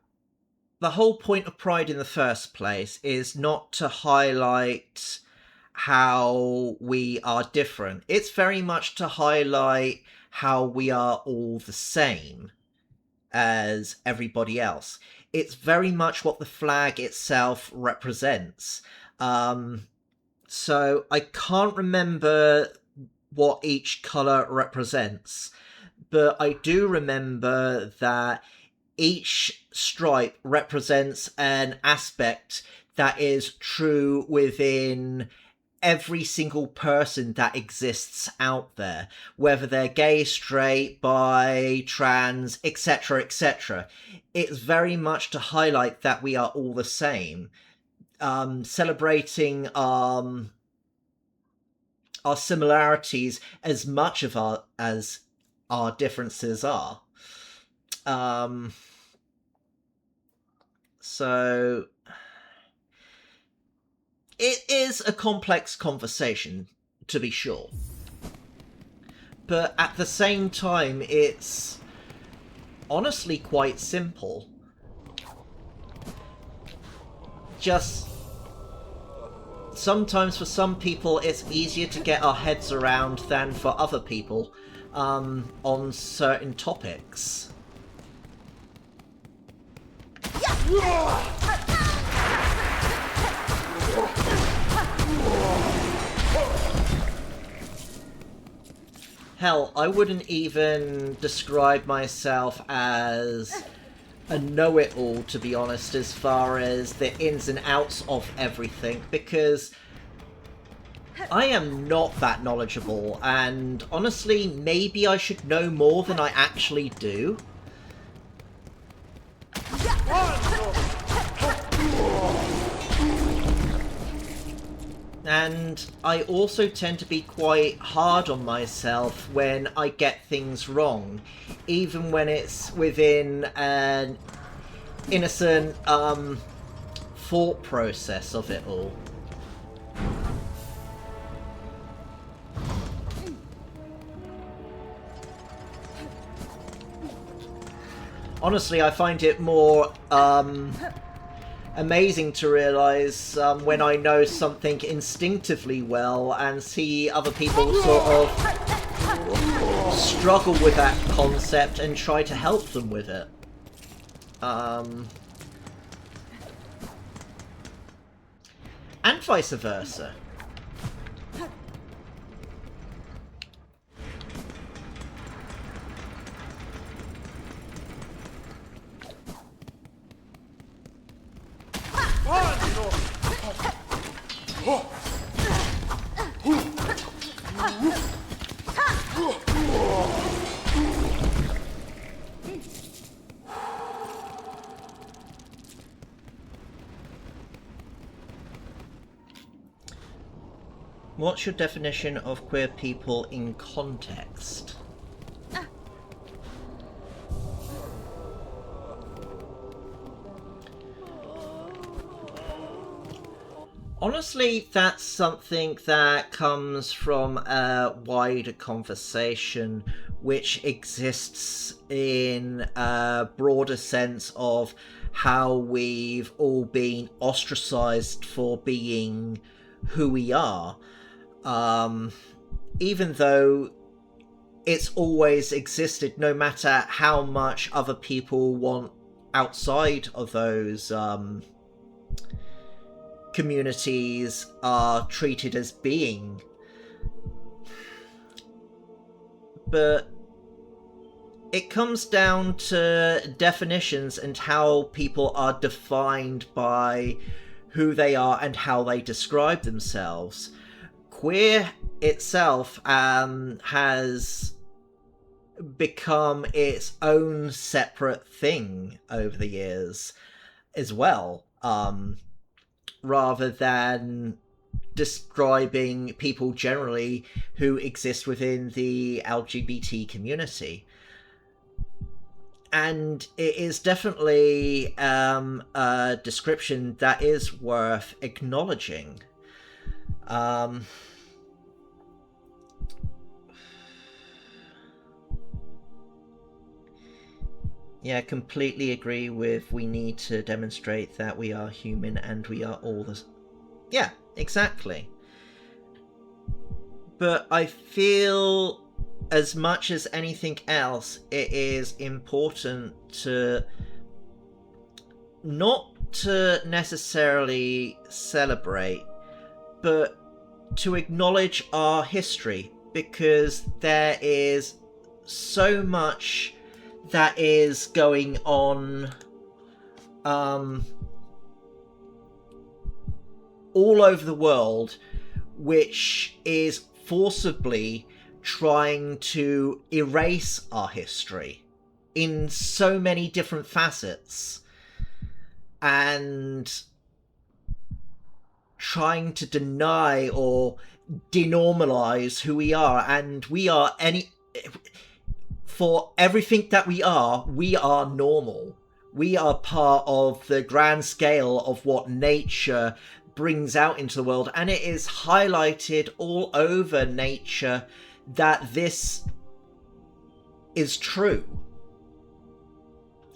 the whole point of Pride in the first place is not to highlight how we are different. It's very much to highlight how we are all the same as everybody else. It's very much what the flag itself represents. So I can't remember what each colour represents, but I do remember that each stripe represents an aspect that is true within every single person that exists out there, whether they're gay, straight, bi, trans, etc., etc. It's very much to highlight that we are all the same, celebrating our similarities as much of as our differences are. So it is a complex conversation, to be sure. But at the same time, it's honestly quite simple. Just sometimes for some people it's easier to get our heads around than for other people on certain topics. Hell, I wouldn't even describe myself as a know-it-all, to be honest, as far as the ins and outs of everything, because I am not that knowledgeable, and honestly, maybe I should know more than I actually do. And I also tend to be quite hard on myself when I get things wrong, even when it's within an innocent thought process of it all. Honestly, I find it more amazing to realise when I know something instinctively well and see other people sort of struggle with that concept and try to help them with it. And vice versa. What's your definition of queer people in context? Honestly, that's something that comes from a wider conversation which exists in a broader sense of how we've all been ostracized for being who we are. Even though it's always existed, no matter how much other people want outside of those communities are treated as being. But it comes down to definitions and how people are defined by who they are and how they describe themselves. Queer itself has become its own separate thing over the years as well. Rather than describing people generally who exist within the LGBT community. And it is definitely a description that is worth acknowledging. Yeah, completely agree with we need to demonstrate that we are human and we are all the... Yeah, exactly. But I feel as much as anything else, it is important to not to necessarily celebrate, but to acknowledge our history, because there is so much that is going on all over the world, which is forcibly trying to erase our history in so many different facets, and trying to deny or denormalize who we are. And we are for everything that we are normal. We are part of the grand scale of what nature brings out into the world, and it is highlighted all over nature that this is true.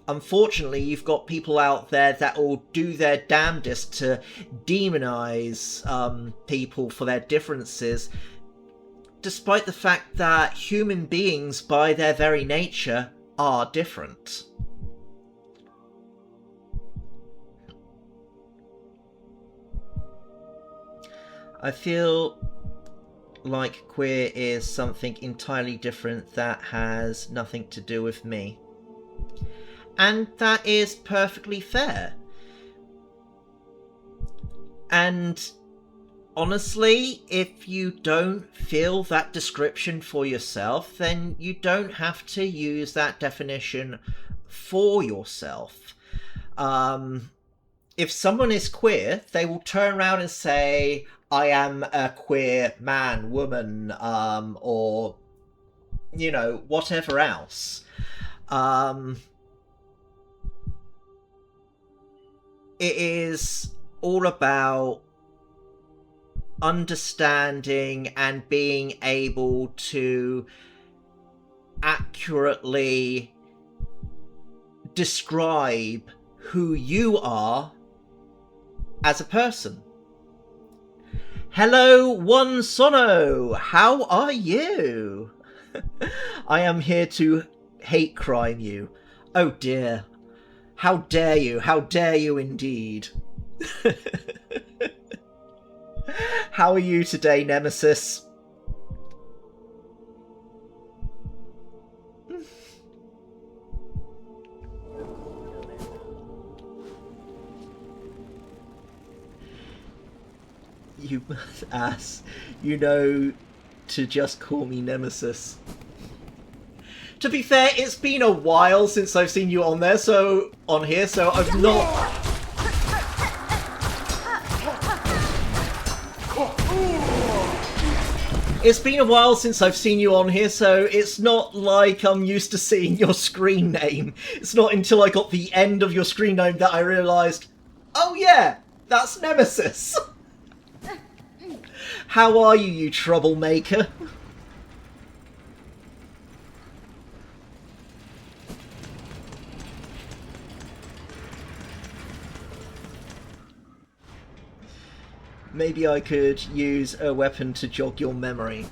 Unfortunately, you've got people out there that will do their damnedest to demonize people for their differences, despite the fact that human beings, by their very nature, are different. I feel like queer is something entirely different that has nothing to do with me. And that is perfectly fair. And honestly, if you don't feel that description for yourself, then you don't have to use that definition for yourself. If someone is queer, they will turn around and say, I am a queer man, woman, or, you know, whatever else. It is all about understanding and being able to accurately describe who you are as a person. Hello, One Sono! How are you? I am here to hate crime you. Oh dear. How dare you? How dare you indeed? How are you today, Nemesis? You ass. You know to just call me Nemesis. To be fair, it's been a while since I've seen you on there, so I've not... It's been a while since I've seen you on here, so it's not like I'm used to seeing your screen name. It's not until I got the end of your screen name that I realised, oh yeah, that's Nemesis. How are you troublemaker? Maybe I could use a weapon to jog your memory.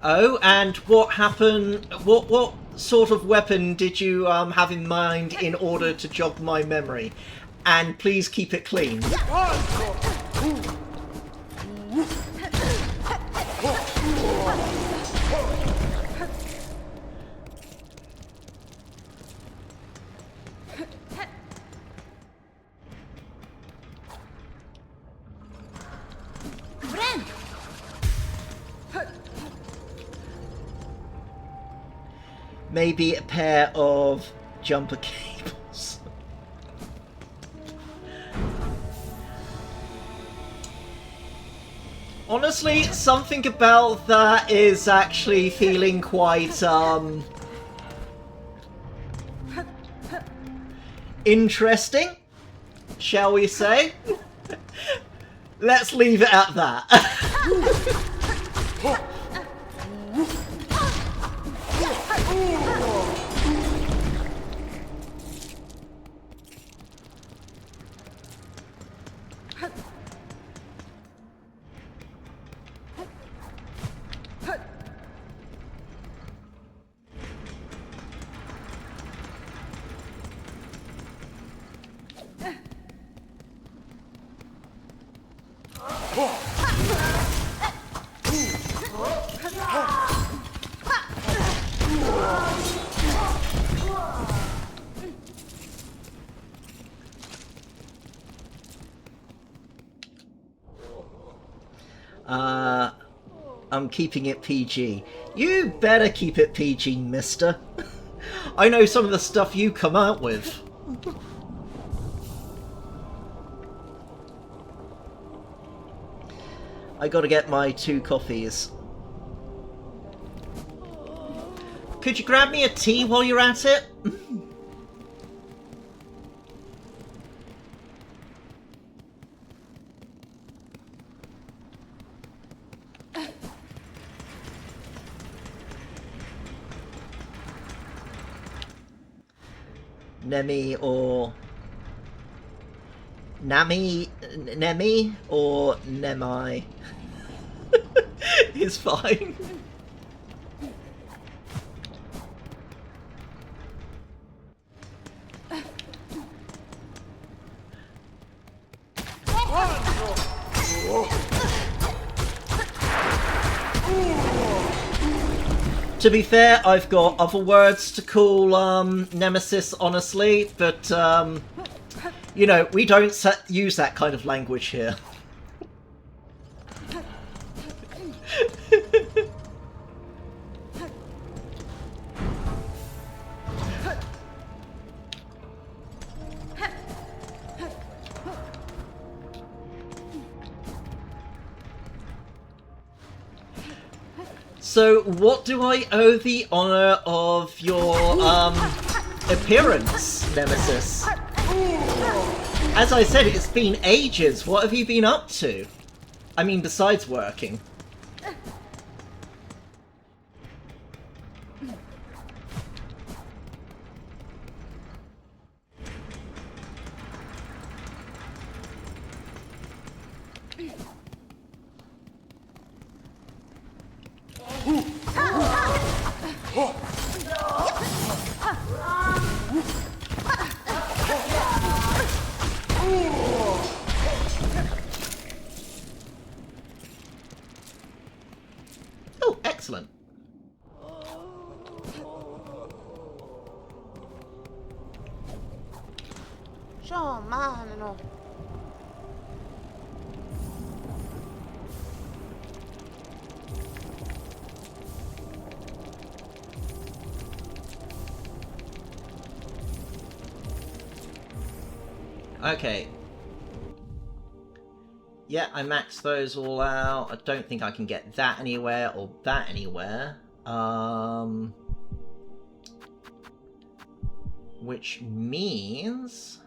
Oh, and what happened? What sort of weapon did you have in mind in order to jog my memory? And please keep it clean. Maybe a pair of jumper cables. Honestly, something about that is actually feeling quite, interesting, shall we say? Let's leave it at that. I'm keeping it PG. You better keep it PG, mister. I know some of the stuff you come out with. I gotta get my 2 coffees. Could you grab me a tea while you're at it? Nemi or... Nemi or Nemai is fine. To be fair, I've got other words to call Nemesis, honestly, but you know, we don't use that kind of language here. So, what do I owe the honor of your appearance, Nemesis? As I said, it's been ages. What have you been up to? I mean, besides working. Oh, excellent. Okay. Yeah, I maxed those all out. I don't think I can get that anywhere or that anywhere. Which means...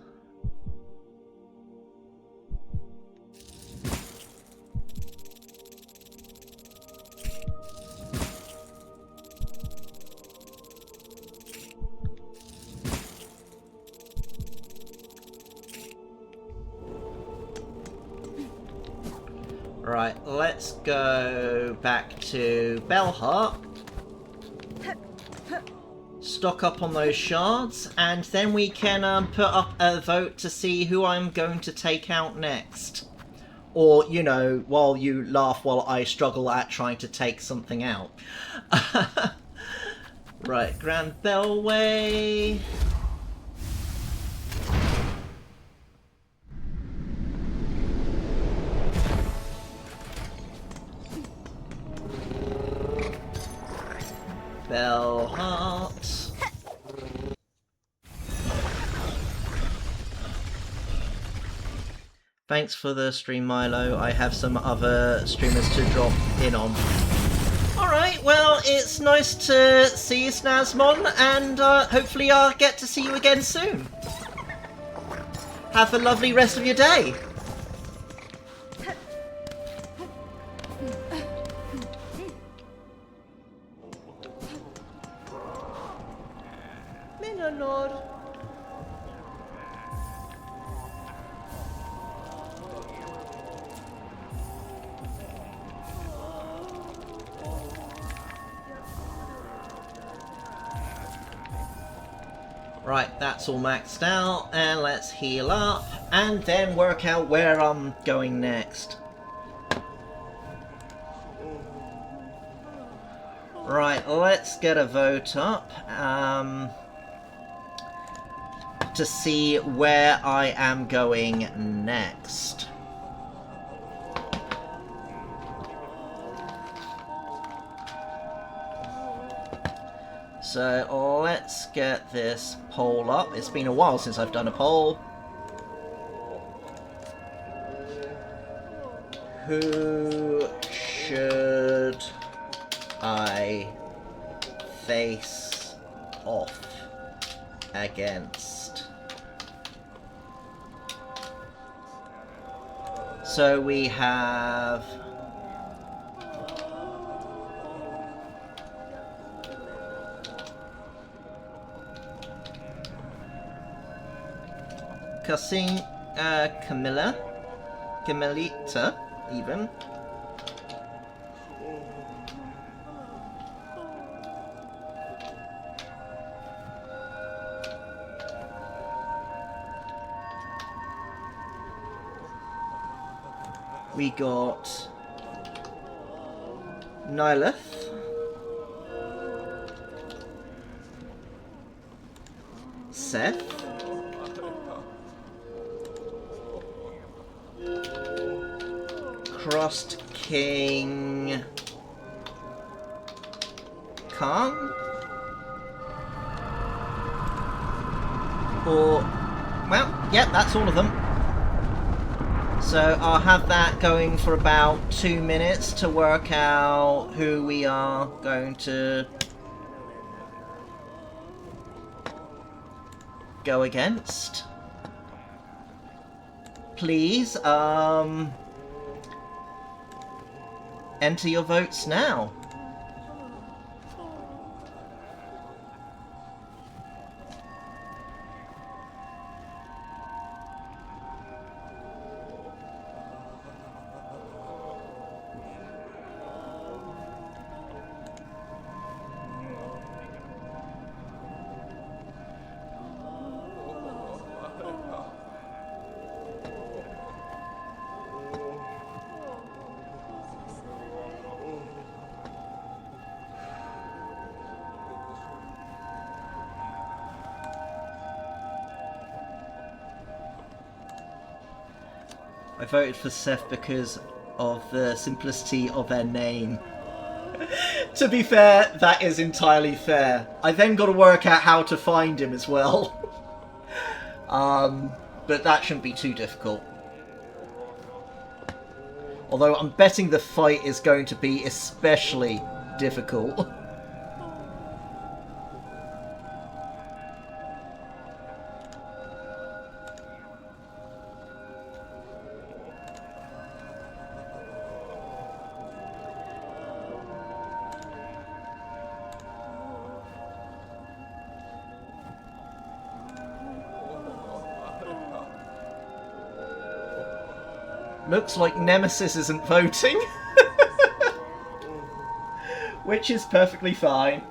Right, let's go back to Bellheart. Stock up on those shards, and then we can put up a vote to see who I'm going to take out next. Or, you know, while you laugh while I struggle at trying to take something out. Right, Grand Bellway... Bellheart. Thanks for the stream, Milo. I have some other streamers to drop in on. Alright, well, it's nice to see you, Snazmon, and hopefully I'll get to see you again soon. Have a lovely rest of your day. Right, that's all maxed out, and let's heal up, and then work out where I'm going next. Right, let's get a vote up, to see where I am going next. So let's get this poll up. It's been a while since I've done a poll. Who should I face off against? So we have Camillita, even. We got Nyleth, Seth, Crossed King Khan, or, well, yeah, that's all of them. So I'll have that going for about 2 minutes to work out who we are going to go against. Please, enter your votes now. I voted for Seth because of the simplicity of their name. To be fair, that is entirely fair. I then got to work out how to find him as well. But that shouldn't be too difficult. Although I'm betting the fight is going to be especially difficult. Looks like Nemesis isn't voting. Which is perfectly fine.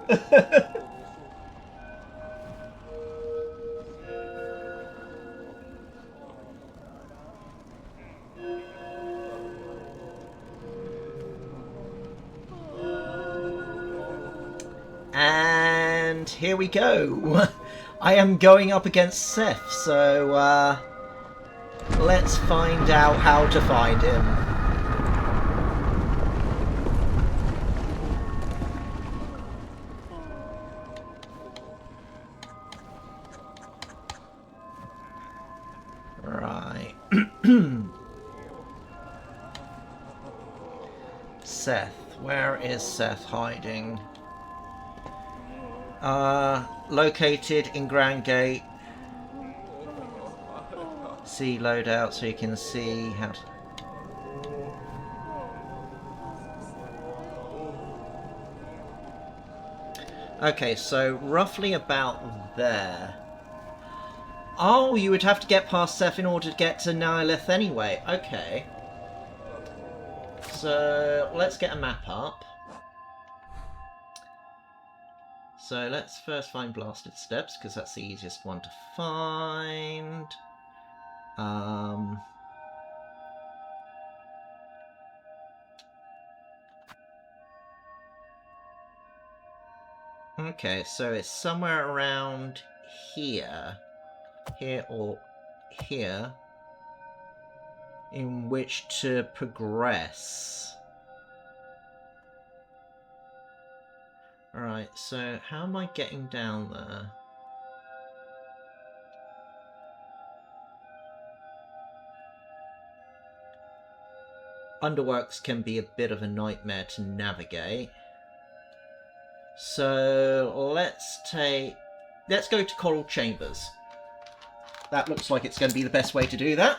And here we go. I am going up against Seth, so let's find out how to find him. Right. Seth. Where is Seth hiding? Located in Grand Gate. See loadout so you can see how to... Okay, so roughly about there. Oh, you would have to get past Seth in order to get to Nyleth anyway. Okay. So let's get a map up. So let's first find Blasted Steps, because that's the easiest one to find. Okay, so it's somewhere around here. Here or here. In which to progress. Alright, so how am I getting down there? Underworks can be a bit of a nightmare to navigate. So let's go to Coral Chambers. That looks like it's going to be the best way to do that.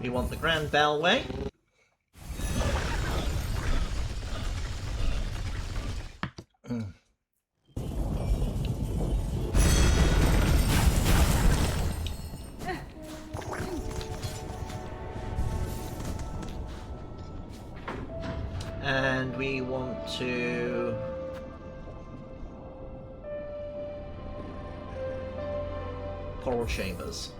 We want the Grand Bellway. And we want to Coral Chambers.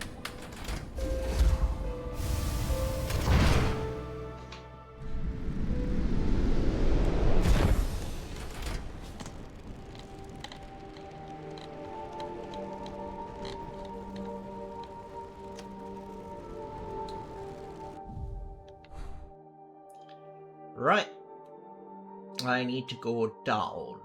Right. I need to go down.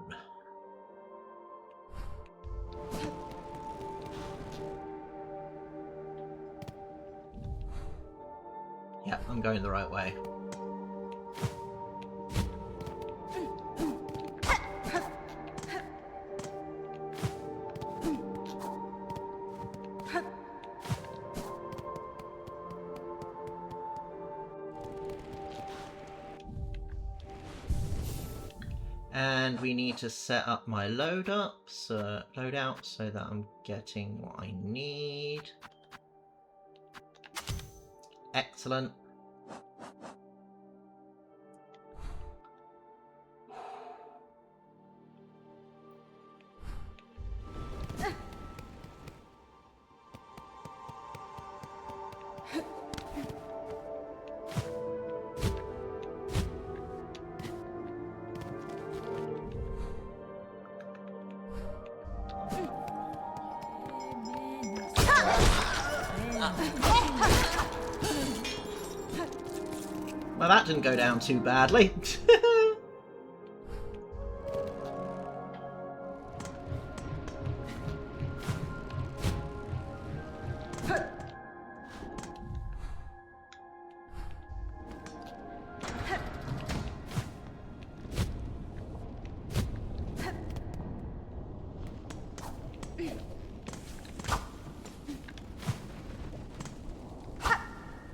Yeah, I'm going the right way. And we need to set up my loadout so that I'm getting what I need. Excellent. Well, that didn't go down too badly.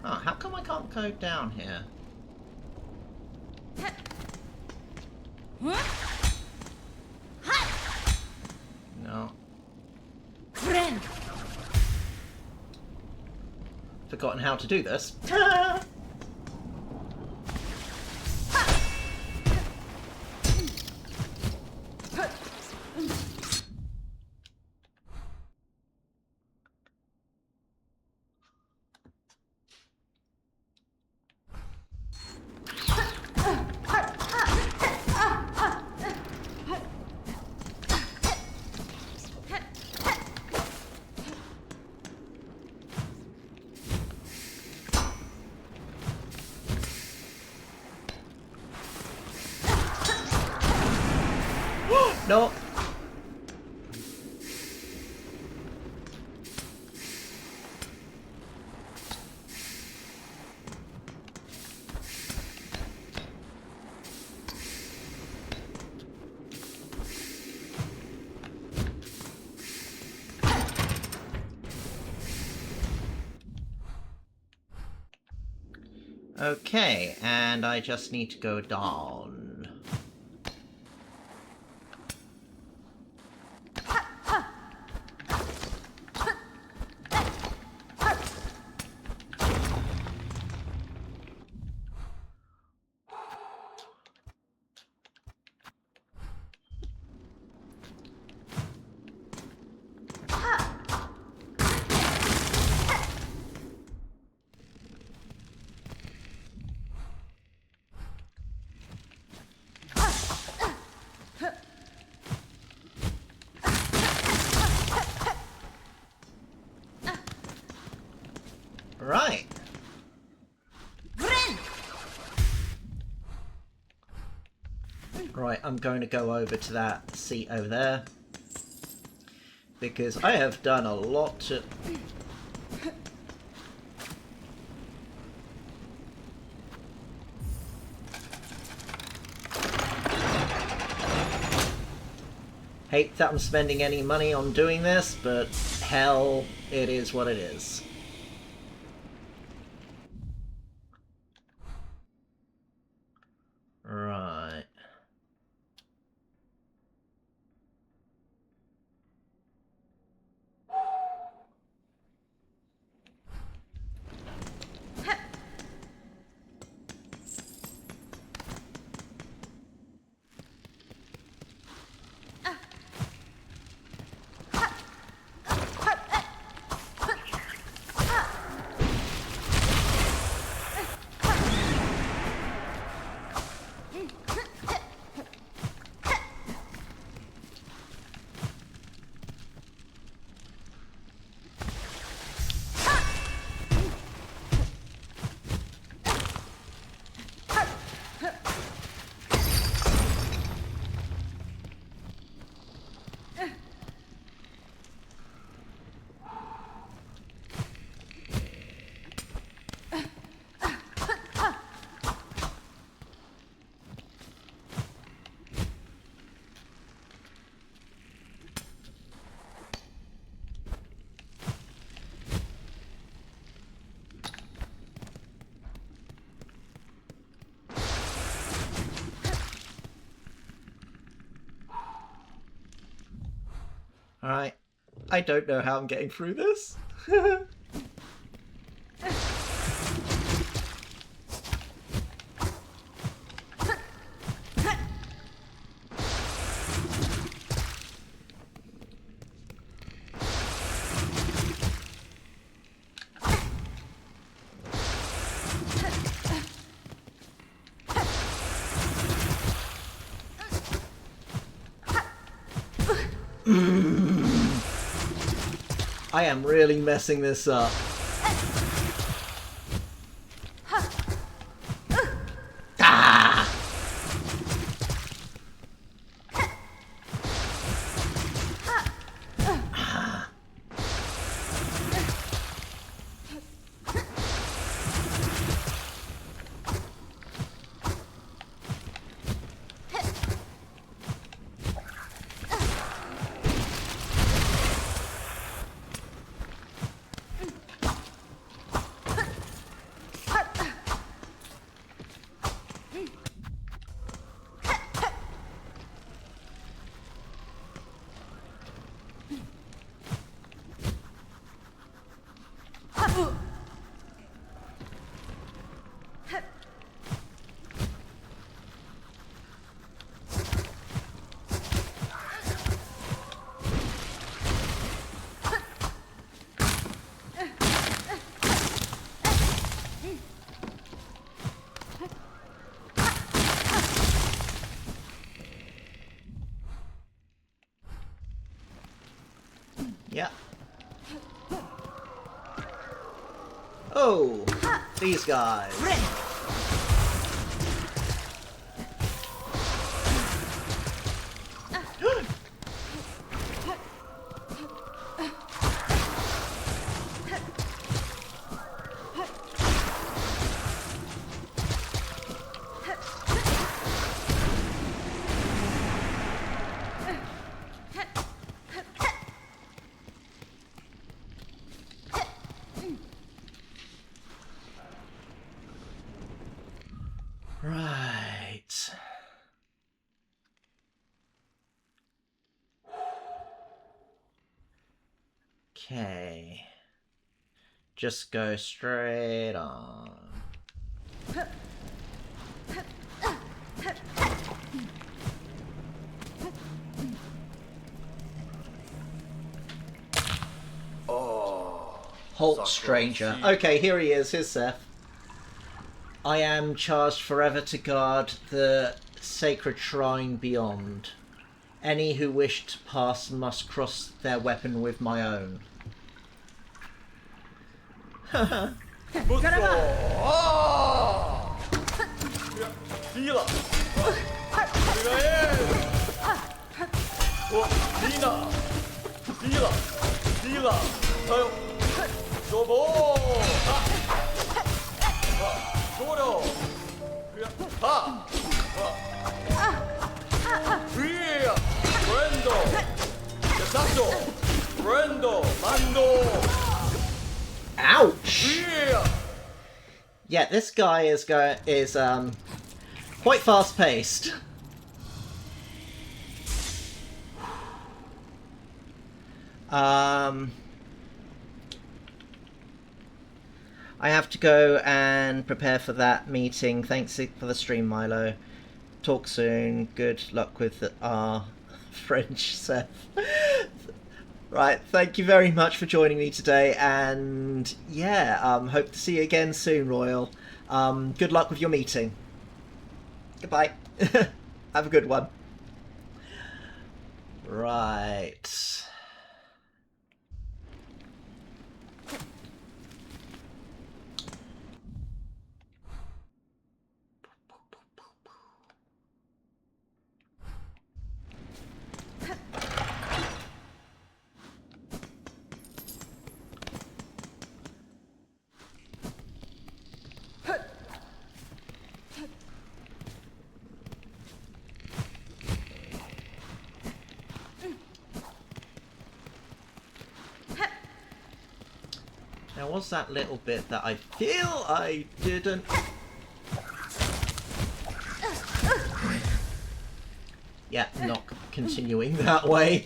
Oh, how come I can't go down here? No. Forgotten how to do this. No. Okay, and I just need to go down. Right, I'm going to go over to that seat over there. Because I have done a lot to... Hate that I'm spending any money on doing this, but hell, it is what it is. Right. Alright. I don't know how I'm getting through this. I am really messing this up. Ah! Yeah. Oh, these guys. Right. Okay. Just go straight on. Oh. Halt, stranger. Okay, here he is. Here's Seth. I am charged forever to guard the sacred shrine beyond. Any who wish to pass must cross their weapon with my own. Ouch! Yeah, this guy is quite fast paced. I have to go and prepare for that meeting. Thanks for the stream, Milo. Talk soon. Good luck with our French Seth. Right, thank you very much for joining me today, and yeah, hope to see you again soon, Royal. Good luck with your meeting. Goodbye. Have a good one. Right. Now, was that little bit that I feel I didn't... Yeah, not continuing that way.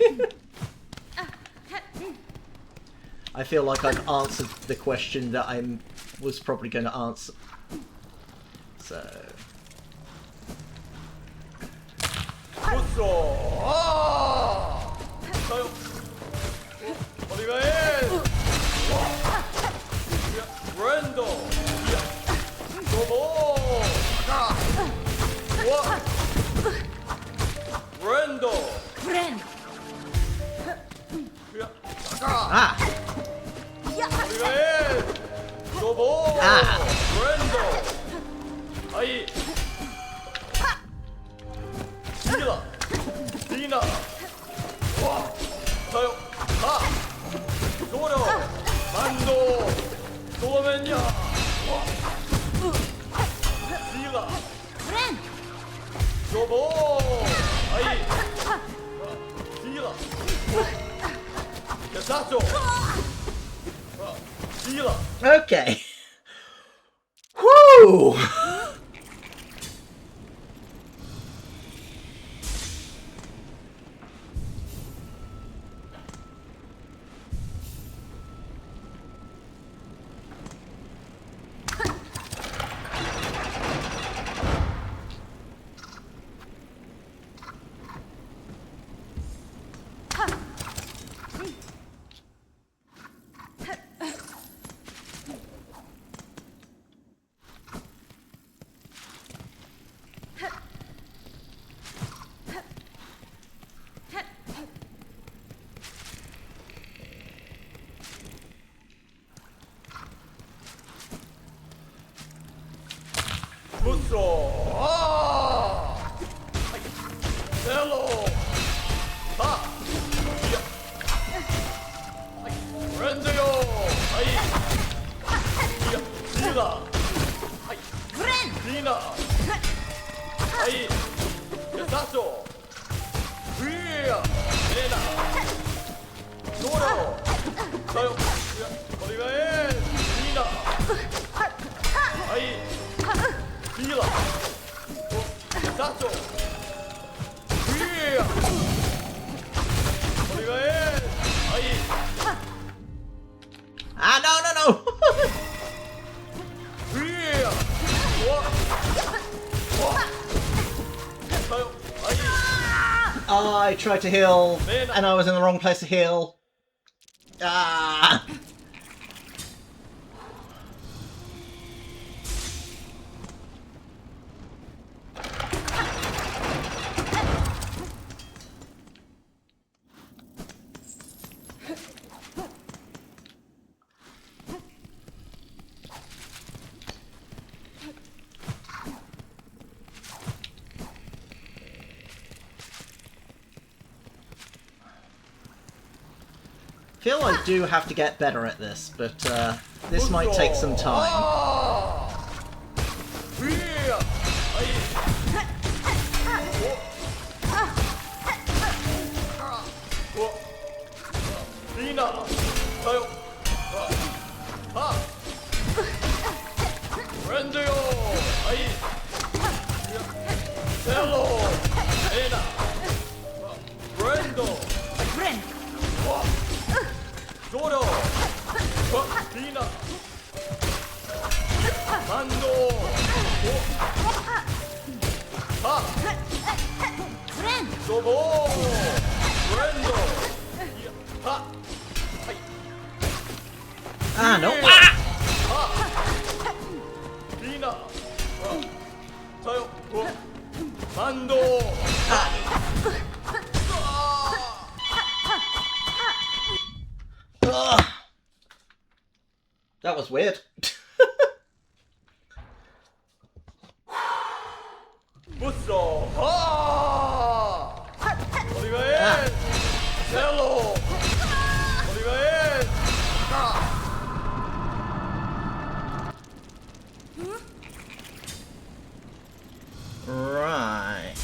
I feel like I've answered the question that I was probably going to answer. So... Ah! Okay. Whoo! Ah, no, no, no! Oh, I tried to heal, and I was in the wrong place to heal. Ah! feel I do have to get better at this, but this might take some time. Ah, no. Ugh. That was weird. Right.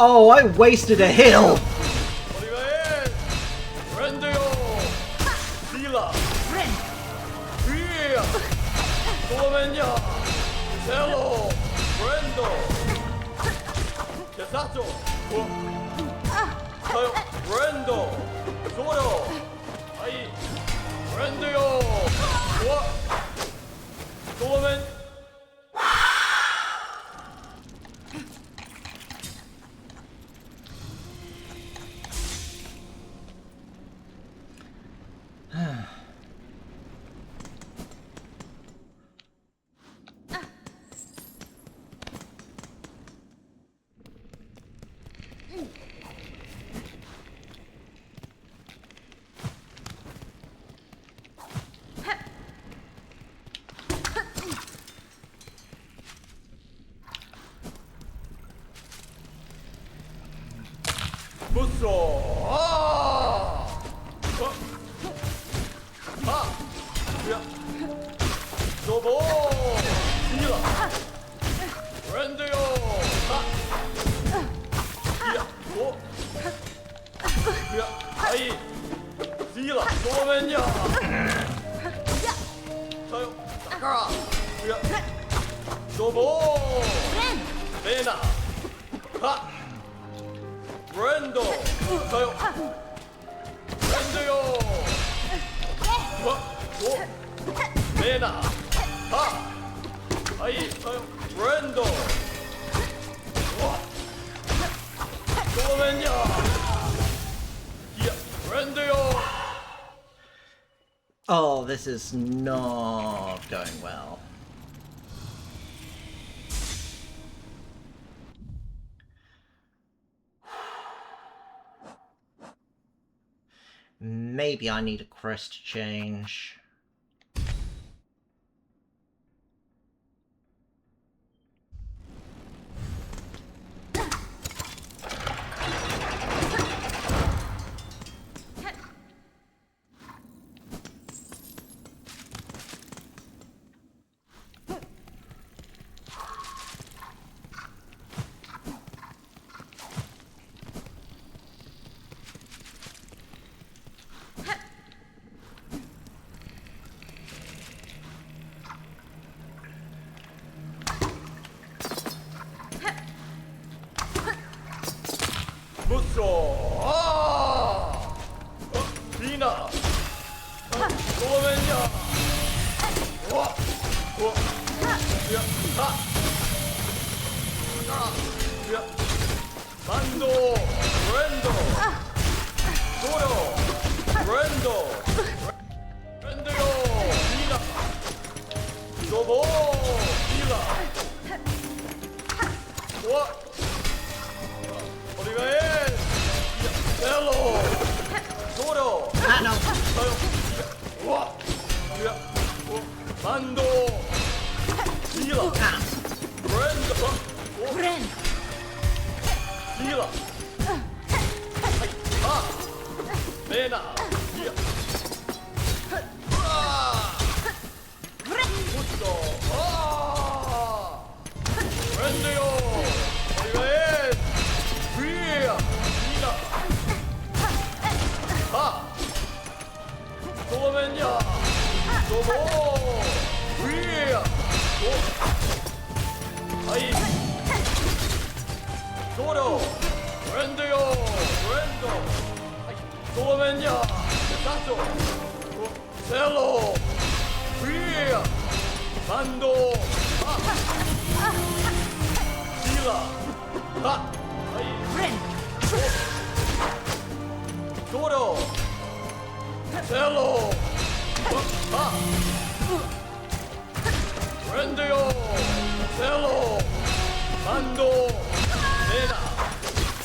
Oh, I wasted a hill! いいら正面にゃさよだからいやどうもレーナはブレンドさよブレンドよわおレーナははいさよブレンドわ正面にゃいやブレンドよOh, this is not going well. Maybe I need a crest change.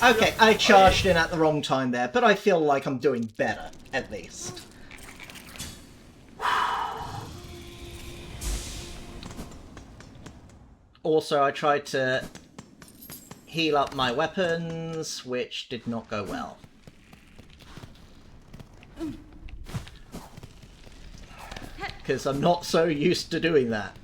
Okay, I charged in at the wrong time there, but I feel like I'm doing better, at least. Also, I tried to heal up my weapons, which did not go well. Because I'm not so used to doing that.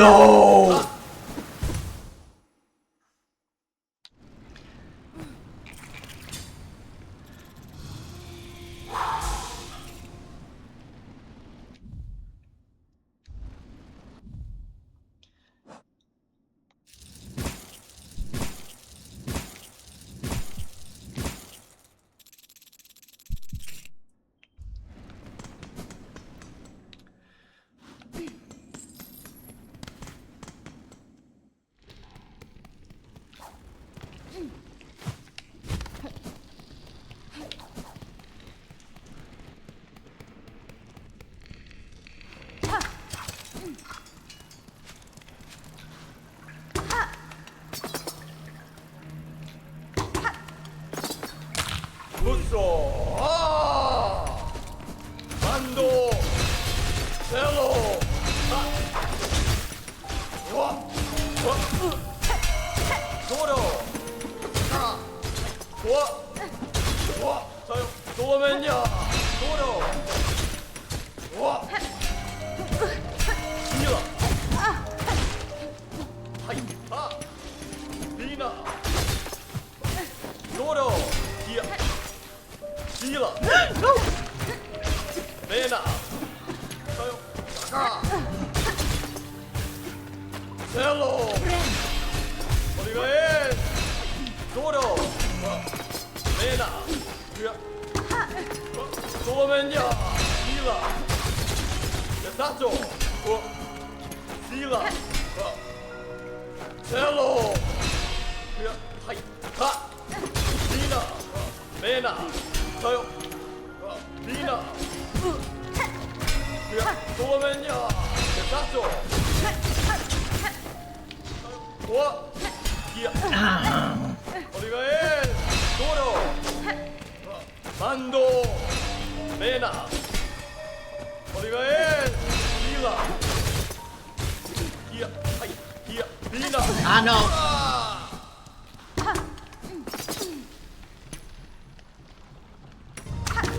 No! 무쏘 만도 셀로 도로 자요 도면야 도로 이라 하이파 비나 도로 디아 디라 메나 자요 나가 셀로 어디가 해 도로 메나 그야 도면야 디라 야사조 디라 셀로 그야 하이파 비나 메나 자요 비나 그야 도면야 야사조 와 기야 어디가 해 도로 만도 메나 어디가 해 비라 기야 하이 기야 비나 Ah, no.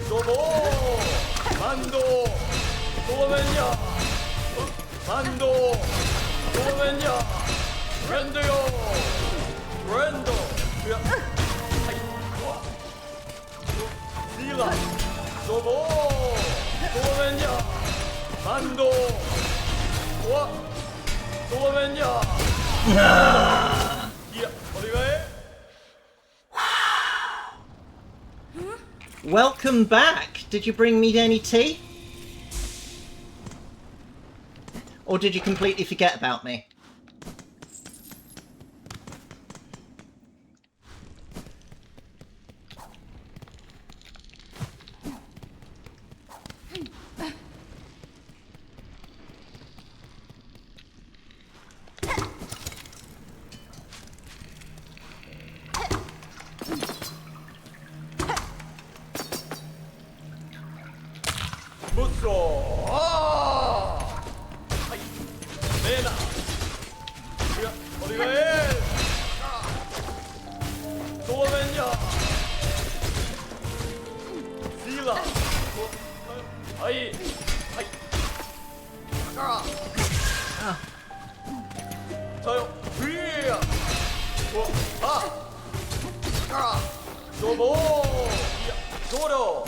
도보 만도 도면야 만도 도면야 브랜드요 브랜드 그야 하이 와 디라 도보 도면야 만도 와 도면야 기야 어디가 해 Welcome back. Did you bring me any tea? Or did you completely forget about me? 무쏘 하이 메나 그야 어디가 해 도면야 디라 하이 하이 나가 자요 위야 나가 도보 도로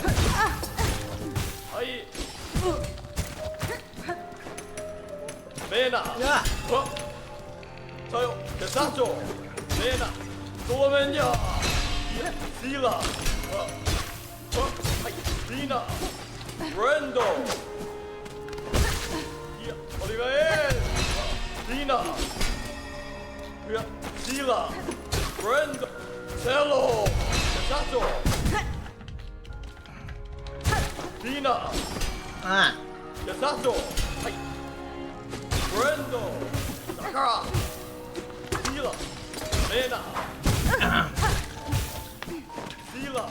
하이 메나 자요 대사조 메나 도면야 디라 하이 디나 브랜도 어디가 해 디나 그야 디라 브랜드 셀로 대사조 디나 Ah. 야사조 하이 브랜도 나가 디라 메나 디라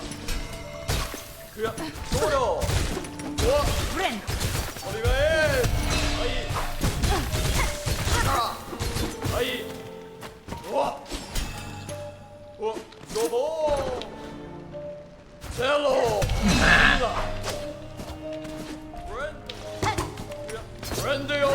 그야 도로 와 브랜드 어디가 해 하이 나가 하이 와 도보 셀로 디라 브랜드요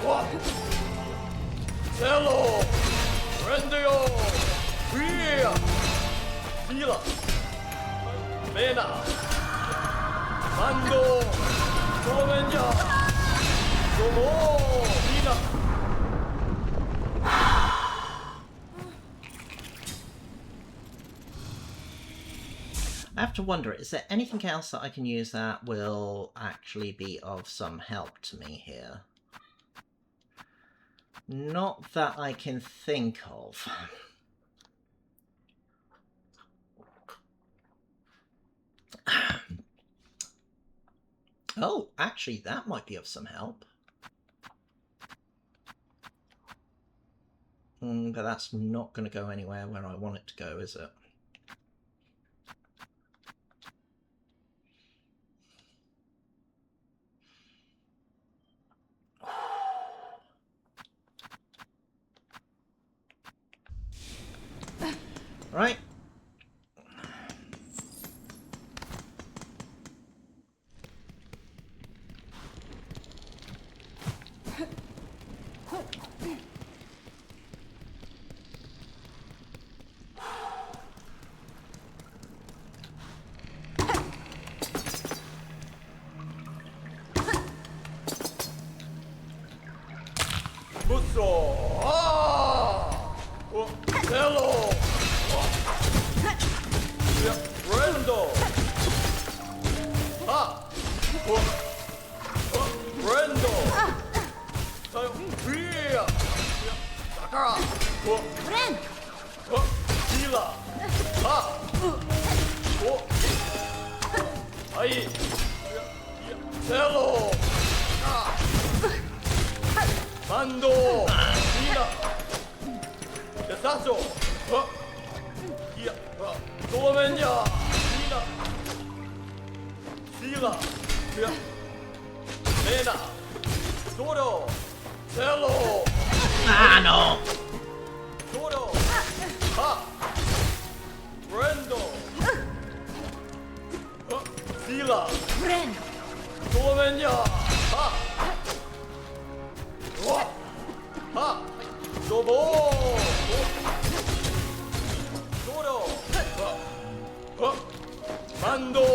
What? Hello! Rendio! Via! Fila! Mena! Mando! Solomenya! Somo! Mina! I have to wonder, is there anything else that I can use that will actually be of some help to me here? Not that I can think of. Oh, actually, that might be of some help. But that's not going to go anywhere where I want it to go, is it? Right. Busso! Ah! Oh, hello! Yeah, Rendo! Ha! Rendo! Via! Sakara! Ren! Hila! Ha! Ai! Hello! Mando! Mina! Yasacho! Iya! Solomenya! Mina! Sila! Mena! Soro! Hello! Ah, no! Soro! Ha! Rendo! Sila! Ren! Solomenya! Ha! Ha! Sobo! Soro! Mando!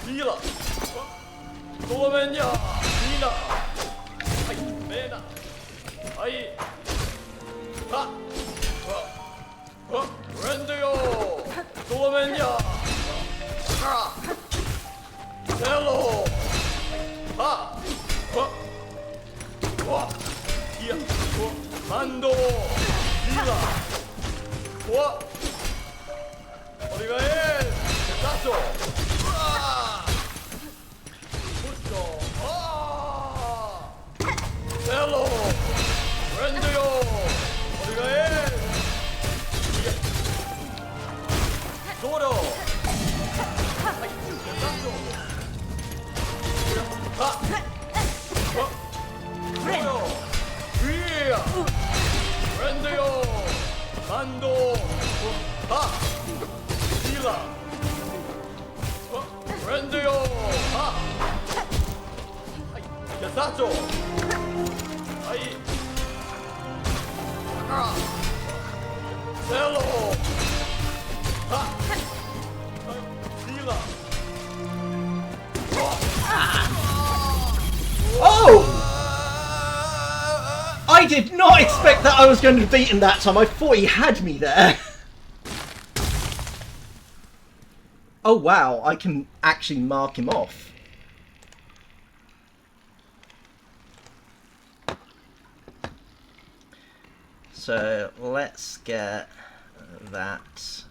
Hila! Solomenya! Mina! Mena! Ai! Ha! Rendio! Solomenya! Hello! Ha! Iya! Mando! Hila! Origae! Tacho! Pusso! Hello! Rendio! Origae! Zoro! Tacho! Ha! Zoro! Via! Rendio! Mando! Ha! Hila! Rendio! Ha! Yasacho! Ai! Sakara! Hello! Ha! Hila! Oh! I did not expect that I was going to beat him that time. I thought he had me there. Oh wow, I can actually mark him off. So let's get that.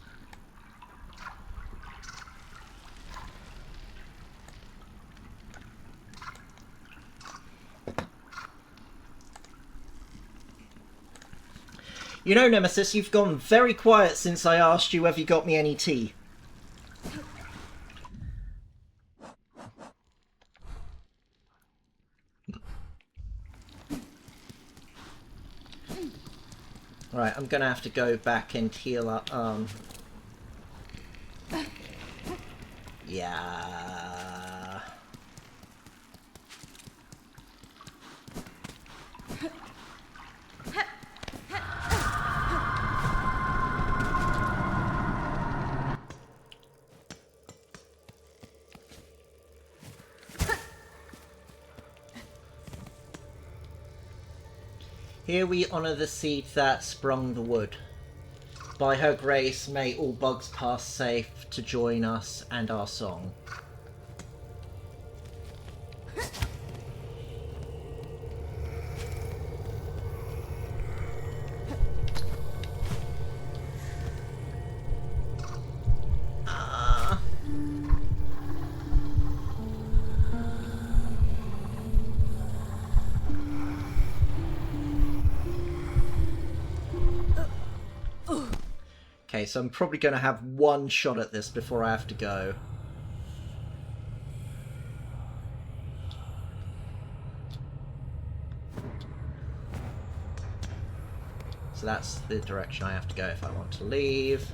You know, Nemesis, you've gone very quiet since I asked you whether you got me any tea. Right, I'm gonna have to go back and heal up, yeah... Here we honour the seed that sprung the wood. By her grace, may all bugs pass safe to join us and our song. Okay, so I'm probably going to have one shot at this before I have to go. So that's the direction I have to go if I want to leave.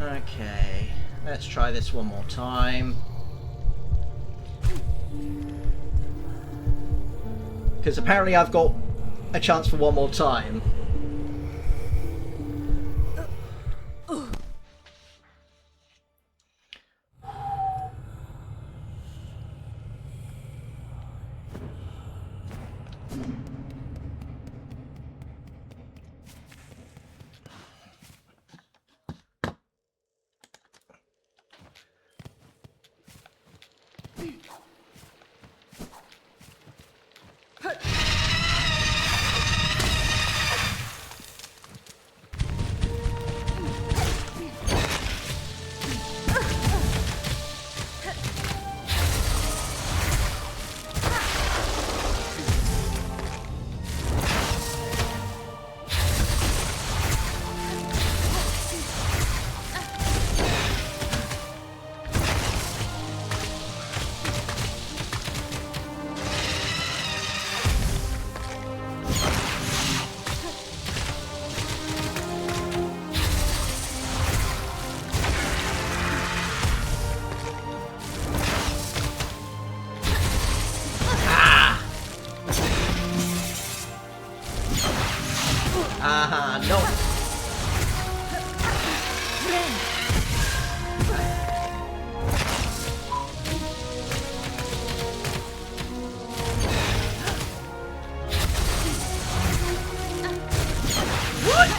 Okay, let's try this one more time. Because apparently I've got a chance for one more time.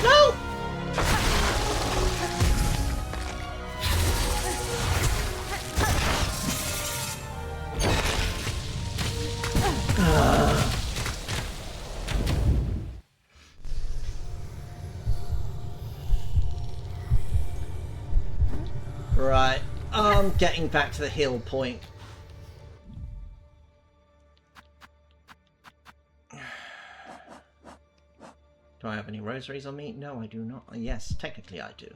No! Right, I'm getting back to the hill point. Do I have any rosaries on me? No, I do not. Yes, technically I do.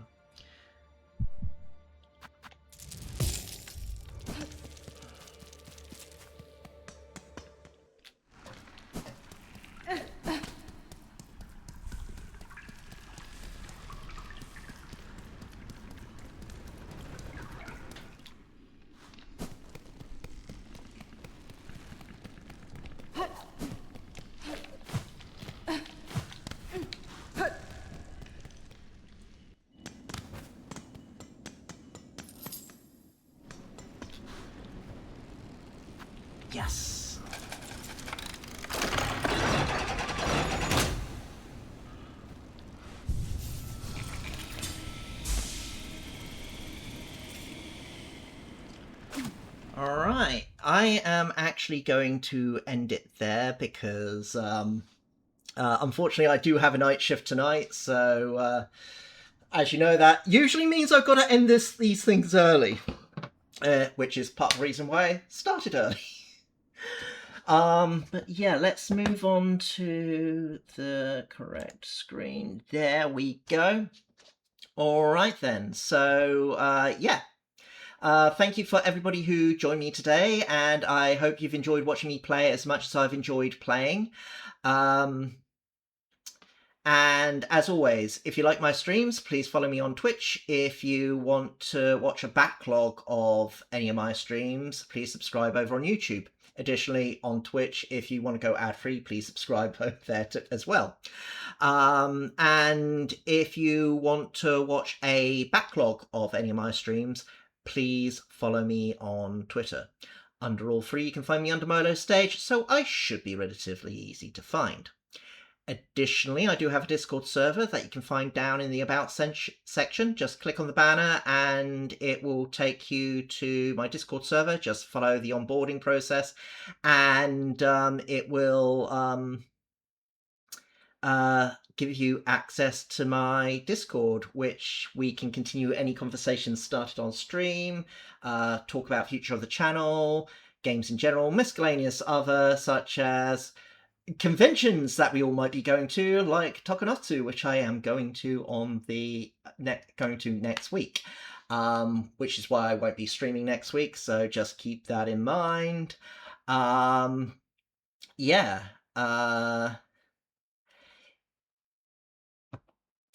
Yes. Alright, I am actually going to end it there because unfortunately I do have a night shift tonight, so as you know, that usually means I've got to end these things early, which is part of the reason why I started early. But yeah, let's move on to the correct screen. There we go. All right then. So yeah. Thank you for everybody who joined me today, and I hope you've enjoyed watching me play as much as I've enjoyed playing. And as always, if you like my streams, please follow me on Twitch. If you want to watch a backlog of any of my streams, please subscribe over on YouTube. Additionally, on Twitch, if you want to go ad-free, please subscribe over there as well. And if you want to watch a backlog of any of my streams, please follow me on Twitter. Under all three, you can find me under Milo Stage, so I should be relatively easy to find. Additionally, I do have a Discord server that you can find down in the About section. Just click on the banner and it will take you to my Discord server. Just follow the onboarding process and it will give you access to my Discord, which we can continue any conversations started on stream, talk about future of the channel, games in general, miscellaneous other such as conventions that we all might be going to, like Tokonotsu, which I am going to on the next week, which is why I won't be streaming next week. So just keep that in mind. Yeah.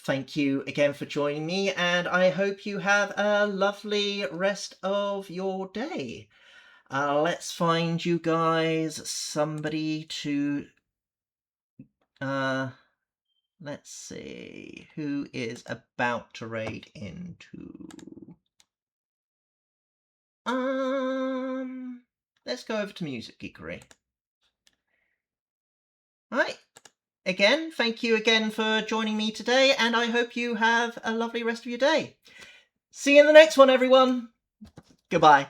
Thank you again for joining me, and I hope you have a lovely rest of your day. Let's find you guys somebody to let's see who is about to raid into. Let's go over to Music Geekery. Right. Again, thank you again for joining me today, and I hope you have a lovely rest of your day. See you in the next one, everyone. Goodbye.